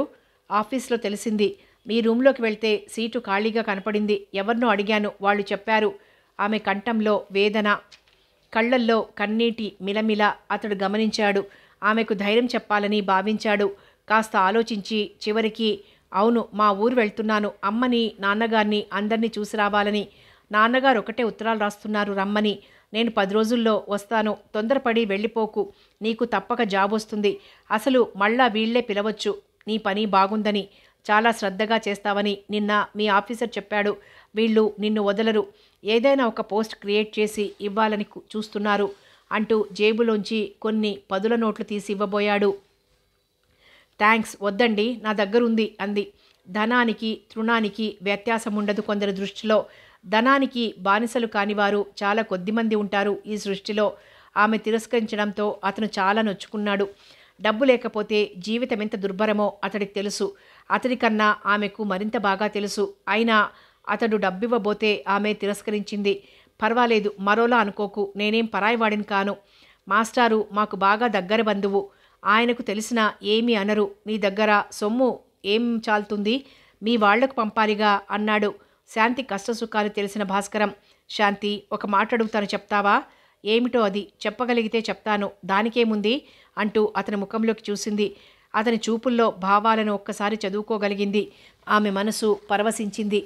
ఆఫీస్లో తెలిసింది. మీ రూమ్లోకి వెళ్తే సీటు ఖాళీగా కనపడింది. ఎవరినో అడిగాను, వాళ్ళు చెప్పారు. ఆమె కంఠంలో వేదన, కళ్ళల్లో కన్నీటి మిలమిల అతడు గమనించాడు. ఆమెకు ధైర్యం చెప్పాలని భావించాడు. కాస్త ఆలోచించి చివరికి, అవును, మా ఊరు వెళ్తున్నాను. అమ్మని, నాన్నగారిని అందరినీ చూసి రావాలని. నాన్నగారు ఒకటే ఉత్తరాలు రాస్తున్నారు రమ్మని. నేను 10 రోజుల్లో వస్తాను. తొందరపడి వెళ్ళిపోకు. నీకు తప్పక జాబ్ వస్తుంది. అసలు మళ్ళా వీళ్లే పిలవచ్చు. నీ పని బాగుందని, చాలా శ్రద్ధగా చేస్తావని నిన్న మీ ఆఫీసర్ చెప్పాడు. వీళ్ళు నిన్ను వదలరు. ఏదైనా ఒక పోస్ట్ క్రియేట్ చేసి ఇవ్వాలని చూస్తున్నారు అంటూ జేబులోంచి కొన్ని 10 నోట్లు తీసి ఇవ్వబోయాడు. థ్యాంక్స్, వద్దండి, నా దగ్గరుంది అంది. ధనానికి తృణానికి వ్యత్యాసం ఉండదు కొందరి దృష్టిలో. ధనానికి బానిసలు కానివారు చాలా కొద్దిమంది ఉంటారు ఈ సృష్టిలో. ఆమె తిరస్కరించడంతో అతను చాలా నొచ్చుకున్నాడు. డబ్బు లేకపోతే జీవితం ఎంత దుర్భరమో అతడికి తెలుసు. అతడికన్నా ఆమెకు మరింత బాగా తెలుసు. అయినా అతడు డబ్బివ్వబోతే ఆమె తిరస్కరించింది. పర్వాలేదు, మరోలా అనుకోకు, నేనేం పరాయివాడిని కాను. మాస్టారు మాకు బాగా దగ్గర బంధువు. ఆయనకు తెలిసినా ఏమీ అనరు. నీ దగ్గర సొమ్ము ఏం చాలుతుంది? మీ వాళ్లకు పంపాలిగా అన్నాడు. శాంతి కష్టసుఖాలు తెలిసిన భాస్కరం, శాంతి, ఒక మాట అడుగుతాను, చెప్తావా? ఏమిటో అది? చెప్పగలిగితే చెప్తాను, దానికేముంది అంటూ అతని ముఖంలోకి చూసింది. అతని చూపుల్లో భావాలను ఒక్కసారి చదువుకోగలిగింది. ఆమె మనసు పరవశించింది,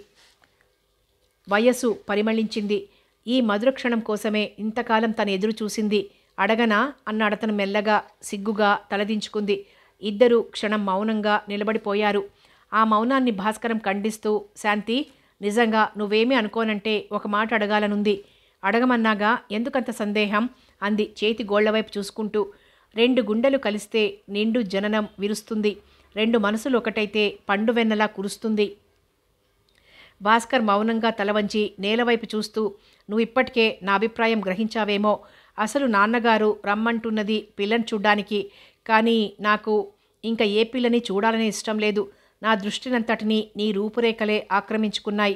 వయస్సు పరిమళించింది. ఈ మధురక్షణం కోసమే ఇంతకాలం తను ఎదురు చూసింది. అడగనా అన్నాడతను మెల్లగా. సిగ్గుగా తలదించుకుంది. ఇద్దరూ క్షణం మౌనంగా నిలబడిపోయారు. ఆ మౌనాన్ని భాస్కరం ఖండిస్తూ, శాంతి, నిజంగా నువ్వేమీ అనుకోనంటే ఒక మాట అడగాలనుంది. అడగమన్నాగా, ఎందుకంత సందేహం అంది చేతి గోళ్లవైపు చూసుకుంటూ. 2 గుండెలు కలిస్తే నిండు జననం విరుస్తుంది. 2 మనసులు ఒకటైతే పండు వెన్నలా కురుస్తుంది. భాస్కర్ మౌనంగా తలవంచి నేలవైపు చూస్తూ, నువ్వు ఇప్పటికే నా అభిప్రాయం గ్రహించావేమో. అసలు నాన్నగారు రమ్మంటున్నది పిల్లని చూడ్డానికి. కానీ నాకు ఇంకా ఏ పిల్లని చూడాలని ఇష్టం లేదు. నా దృష్టినంతటినీ నీ రూపురేఖలే ఆక్రమించుకున్నాయి.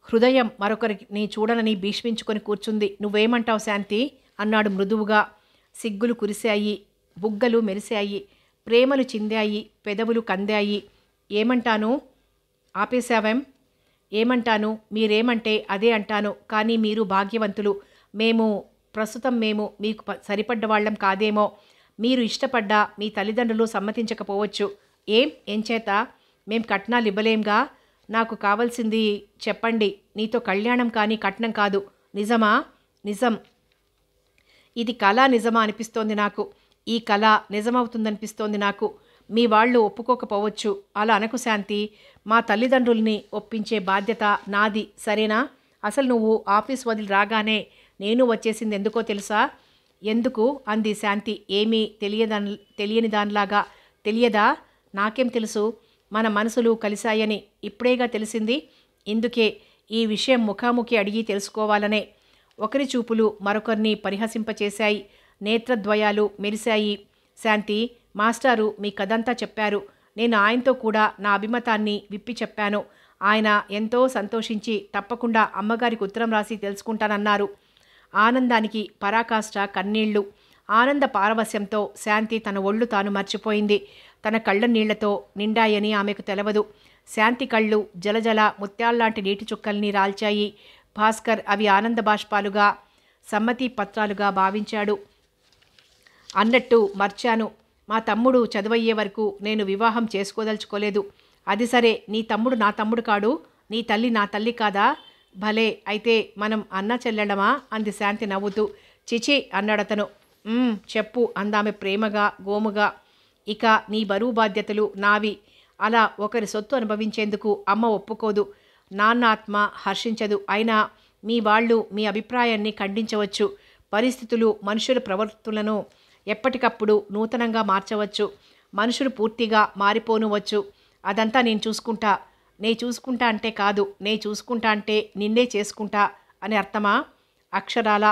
హృదయం మరొకరిని చూడనని భీష్మించుకొని కూర్చుంది. నువ్వేమంటావు శాంతి అన్నాడు మృదువుగా. సిగ్గులు కురిశాయి, బుగ్గలు మెరిశాయి, ప్రేమలు చిందాయి, పెదవులు కందాయి. ఏమంటాను? ఆపేశావేం? ఏమంటాను? మీరేమంటే అదే అంటాను. కానీ మీరు భాగ్యవంతులు. ప్రస్తుతం మేము మీకు సరిపడ్డవాళ్లం కాదేమో. మీరు ఇష్టపడ్డా మీ తల్లిదండ్రులు సమ్మతించకపోవచ్చు. ఎంచేత? మేం కట్నాలు ఇవ్వలేంగా. నాకు కావాల్సింది చెప్పండి. నీతో కళ్యాణం కానీ కట్నం కాదు. నిజమా? నిజం. ఇది కళ నిజమా అనిపిస్తోంది నాకు. ఈ కళ నిజమవుతుందనిపిస్తోంది నాకు. మీ వాళ్ళు ఒప్పుకోకపోవచ్చు. అలా అనకు శాంతి. మా తల్లిదండ్రుల్ని ఒప్పించే బాధ్యత నాది, సరేనా? అసలు నువ్వు ఆఫీస్ వదిలి రాగానే నేను వచ్చేసింది ఎందుకో తెలుసా? ఎందుకు అంది శాంతి ఏమీ తెలియని దానిలాగా. తెలియదా? నాకేం తెలుసు? మన మనసులు కలిశాయని ఇప్పుడేగా తెలిసింది. ఇందుకే ఈ విషయం ముఖాముఖి అడిగి తెలుసుకోవాలనే. ఒకరి చూపులు మరొకరిని పరిహసింపచేశాయి. నేత్రద్వయాలు మెరిశాయి. శాంతి, మాస్టారు మీ కథంతా చెప్పారు. నేను ఆయనతో కూడా నా అభిమతాన్ని విప్పి చెప్పాను. ఆయన ఎంతో సంతోషించి తప్పకుండా అమ్మగారికి ఉత్తరం రాసి తెలుసుకుంటానన్నారు. ఆనందానికి పరాకాష్ట కన్నీళ్లు. ఆనంద పారవస్యంతో శాంతి తన ఒళ్ళు తాను మర్చిపోయింది. తన కళ్ళ నీళ్లతో నిండాయని ఆమెకు తెలవదు. శాంతి కళ్ళు జలజల ముత్యాల్లాంటి నీటి చుక్కల్ని రాల్చాయి. భాస్కర్ అవి ఆనంద బాష్పాలుగా సమ్మతి పత్రాలుగా భావించాడు. అన్నట్టు మర్చాను, మా తమ్ముడు చదువయ్యే వరకు నేను వివాహం చేసుకోదలుచుకోలేదు. అది సరే, నీ తమ్ముడు నా తమ్ముడు కాడు, నీ తల్లి నా తల్లి కాదా? భలే, అయితే మనం అన్న చెల్లెళ్ళమా? అంది శాంతి నవ్వుతూ. చిచి అన్నాడతను. చెప్పు అందామె ప్రేమగా గోముగా. ఇక నీ బరువు బాధ్యతలు నావి. అలా ఒకరి సొత్తు అనుభవించేందుకు అమ్మ ఒప్పుకోదు, నాన్న ఆత్మ హర్షించదు. అయినా మీ వాళ్ళు మీ అభిప్రాయాన్ని ఖండించవచ్చు. పరిస్థితులు మనుషుల ప్రవర్తనలను ఎప్పటికప్పుడు నూతనంగా మార్చవచ్చు. మనుషులు పూర్తిగా మారిపోనువచ్చు. అదంతా నేను చూసుకుంటా. నే చూసుకుంటా అంటే కాదు, నే చూసుకుంటా అంటే నిన్నే చేసుకుంటా అని అర్థమా? అక్షరాల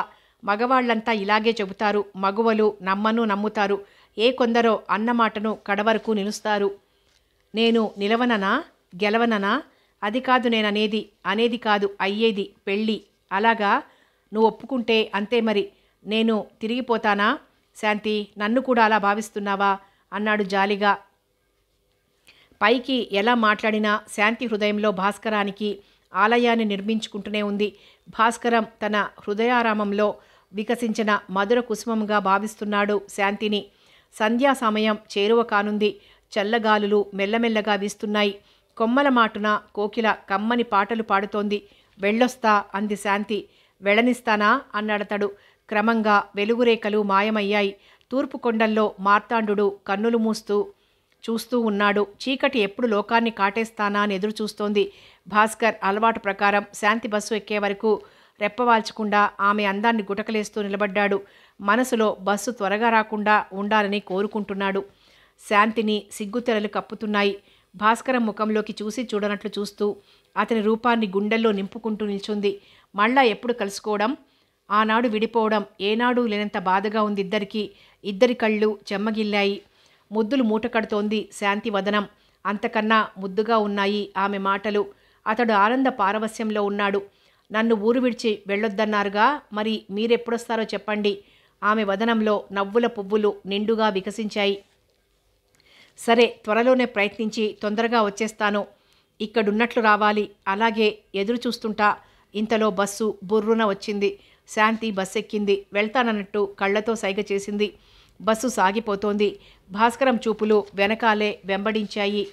మగవాళ్లంతా ఇలాగే చెబుతారు. మగువలు నమ్ముతారు. ఏ కొందరో అన్నమాటను కడవరకు నిలుస్తారు. నేను నిలవననా, గెలవననా? అది కాదు నేననేది. అనేది కాదు, అయ్యేది పెళ్ళి. అలాగా, నువ్వు ఒప్పుకుంటే అంతే మరి. నేను తిరిగిపోతానా? శాంతి, నన్ను కూడా అలా భావిస్తున్నావా? అన్నాడు జాలిగా. పైకి ఎలా మాట్లాడినా శాంతి హృదయంలో భాస్కరానికి ఆలయాన్ని నిర్మించుకుంటూనే ఉంది. భాస్కరం తన హృదయారామంలో వికసించిన మధుర కుసుమంగా భావిస్తున్నాడు శాంతిని. సంధ్యా సమయం చేరువ కానుంది. చల్లగాలులు మెల్లమెల్లగా వీస్తున్నాయి. కొమ్మల మాటున కోకిల కమ్మని పాటలు పాడుతోంది. వెళ్ళొస్తా అంది శాంతి. వెళ్ళనిస్తానా అన్నాడతడు. క్రమంగా వెలుగురేఖలు మాయమయ్యాయి. తూర్పు కొండల్లో మార్తాండు కన్నులు మూస్తూ చూస్తూ ఉన్నాడు. చీకటి ఎప్పుడు లోకాన్ని కాటేస్తానా అని ఎదురు చూస్తోంది. భాస్కర్ అలవాటు ప్రకారం శాంతి బస్సు ఎక్కే వరకు రెప్పవాల్చకుండా ఆమె అందాన్ని గుటకలేస్తూ నిలబడ్డాడు. మనసులో బస్సు త్వరగా రాకుండా ఉండాలని కోరుకుంటున్నాడు. శాంతిని సిగ్గుతెరలు కప్పుతున్నాయి. భాస్కరం ముఖంలోకి చూసి చూడనట్లు చూస్తూ అతని రూపాన్ని గుండెల్లో నింపుకుంటూ నిల్చుంది. మళ్ళా ఎప్పుడు కలుసుకోవడం? ఆనాడు విడిపోవడం ఏనాడు లేనంత బాధగా ఉంది ఇద్దరికీ. ఇద్దరి కళ్ళు చెమ్మగిల్లాయి. ముద్దులు మూటకడుతోంది శాంతి వదనం. అంతకన్నా ముద్దుగా ఉన్నాయి ఆమె మాటలు. అతడు ఆనంద పారవస్యంలో ఉన్నాడు. నన్ను ఊరు విడిచి వెళ్ళొద్దన్నారుగా, మరి మీరెప్పుడొస్తారో చెప్పండి. ఆమె వదనంలో నవ్వుల పువ్వులు నిండుగా వికసించాయి. సరే, త్వరలోనే ప్రయత్నించి తొందరగా వచ్చేస్తాను. ఇక్కడున్నట్లు రావాలి. అలాగే ఎదురు చూస్తుంటా. ఇంతలో బస్సు బుర్రున వచ్చింది. శాంతి బస్సు ఎక్కింది. వెళ్తానన్నట్టు కళ్లతో సైగ చేసింది. బస్సు సాగిపోతోంది. భాస్కరం చూపులు వెనకాలే వెంబడించాయి.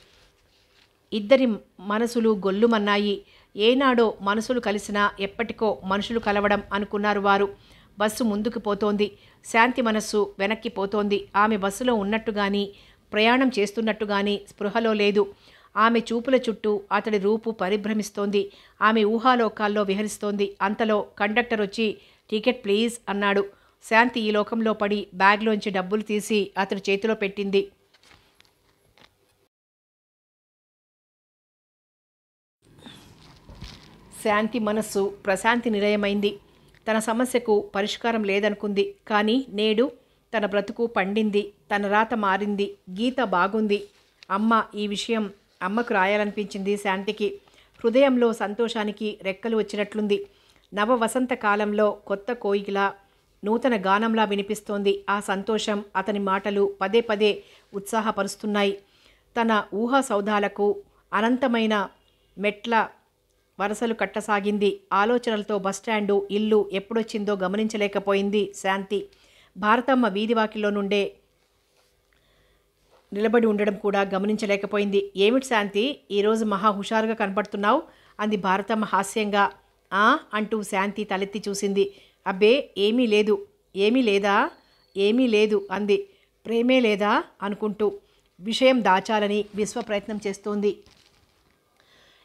ఇద్దరి మనసులు గొల్లుమన్నాయి. ఏనాడో మనసులు కలిసినా ఎప్పటికో మనుషులు కలవడం అనుకున్నారు వారు. బస్సు ముందుకు పోతోంది. శాంతి మనస్సు వెనక్కి పోతోంది. ఆమె బస్సులో ఉన్నట్టుగాని ప్రయాణం చేస్తున్నట్టుగాని స్పృహలో లేదు. ఆమె చూపుల చుట్టూ అతడి రూపు పరిభ్రమిస్తోంది. ఆమె ఊహాలోకాల్లో విహరిస్తోంది. అంతలో కండక్టర్ వచ్చి టికెట్ ప్లీజ్ అన్నాడు. శాంతి ఈ లోకంలో పడి బ్యాగ్లోంచి డబ్బులు తీసి అతడి చేతిలో పెట్టింది. శాంతి మనస్సు ప్రశాంతి నిలయమైంది. తన సమస్యకు పరిష్కారం లేదనుకుంది. కానీ నేడు తన బ్రతుకు పండింది. తన రాత మారింది. గీత బాగుంది. ఈ విషయం అమ్మకు రాయాలనిపించింది శాంతికి. హృదయంలో సంతోషానికి రెక్కలు వచ్చినట్లుంది. నవ వసంత కాలంలో కొత్త కోయిల నూతన గానంలా వినిపిస్తోంది. ఆ సంతోషం అతని మాటలు పదే పదే ఉత్సాహపరుస్తున్నాయి. తన ఊహా సౌధాలకు అనంతమైన మెట్ల వరసలు కట్టసాగింది. ఆలోచనలతో బస్టాండు ఇల్లు ఎప్పుడొచ్చిందో గమనించలేకపోయింది శాంతి. భారతమ్మ వీధివాకిల్లో నుండే నిలబడి ఉండడం కూడా గమనించలేకపోయింది. ఏమిటి శాంతి, ఈరోజు మహా హుషారుగా కనపడుతున్నావు అంది భారతమ్మ హాస్యంగా. అంటూ శాంతి తలెత్తి చూసింది. అబ్బే, ఏమీ లేదు. ఏమీ లేదా? ఏమీ లేదు అంది. ప్రేమే లేదా అనుకుంటూ. విషయం దాచాలని విశ్వ ప్రయత్నం చేస్తోంది.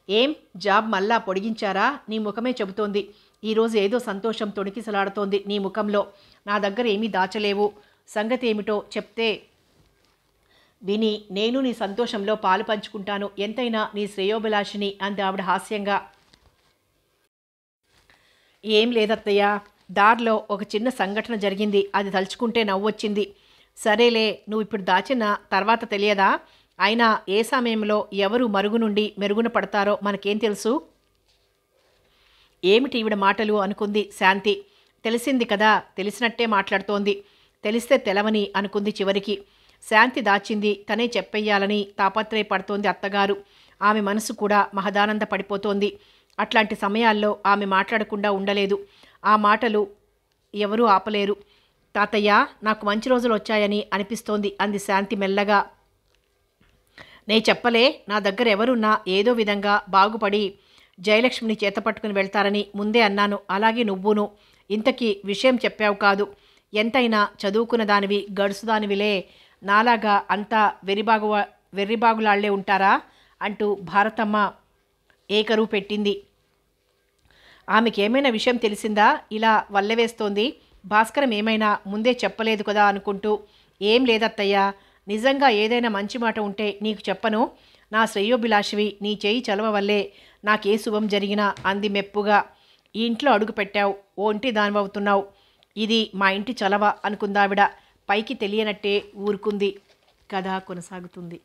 ఏం జాబ్ మళ్ళా పొడిగించారా? నీ ముఖమే చెబుతోంది. ఈరోజు ఏదో సంతోషం తొణికిసలాడుతోంది నీ ముఖంలో. నా దగ్గర ఏమీ దాచలేవు. సంగతి ఏమిటో చెప్తే విని నేను నీ సంతోషంలో పాలు పంచుకుంటాను. ఎంతైనా నీ శ్రేయోభిలాషిని అంది ఆవిడ హాస్యంగా. ఏం లేదత్తయ్య, దారిలో ఒక చిన్న సంఘటన జరిగింది. అది తలుచుకుంటే నవ్వొచ్చింది. సరేలే, నువ్వు ఇప్పుడు దాచిన తర్వాత తెలియదా? అయినా ఏ సమయంలో ఎవరు మరుగు నుండి మెరుగున పడతారో మనకేం తెలుసు? ఏమిటి ఈవిడ మాటలు అనుకుంది శాంతి. తెలిసింది కదా, తెలిసినట్టే మాట్లాడుతోంది. తెలిస్తే తెలవని అనుకుంది చివరికి. శాంతి దాచింది తనే చెప్పెయ్యాలని తాపత్రయపడుతోంది అత్తగారు. ఆమె మనసు కూడా మహదానంద పడిపోతోంది. అట్లాంటి సమయాల్లో ఆమె మాట్లాడకుండా ఉండలేదు. ఆ మాటలు ఎవరూ ఆపలేరు. తాతయ్య, నాకు మంచి రోజులు వచ్చాయని అనిపిస్తోంది అంది శాంతి మెల్లగా. నే చెప్పలే, నా దగ్గర ఎవరున్నా ఏదో విధంగా బాగుపడి జయలక్ష్మిని చేతపట్టుకుని వెళ్తారని ముందే అన్నాను. అలాగే నువ్వును. ఇంతకీ విషయం చెప్పావు కాదు. ఎంతైనా చదువుకున్న దానివి, గడుసుదానివిలే. నాలాగా అంతా వెర్రిబాగులాళ్లే ఉంటారా అంటూ భారతమ్మ ఏకరువు పెట్టింది. ఆమెకేమైనా విషయం తెలిసిందా ఇలా వల్లెవేస్తోంది? భాస్కరం ఏమైనా ముందే చెప్పలేదు కదా అనుకుంటూ. ఏం లేదత్తయ్యా, నిజంగా ఏదైనా మంచి మాట ఉంటే నీకు చెప్పను. నా శ్రేయోభిలాషివి, నీ చేయి చలవ వల్లే నాకే శుభం జరిగినా అంది మెప్పుగా. ఈ ఇంట్లో అడుగు పెట్టావు, ఒంటి దానివవుతున్నావు. ఇది మా ఇంటి చలవ అనుకుందావిడ. పైకి తెలియనట్టే ఊరుకుంది. కథ కొనసాగుతుంది.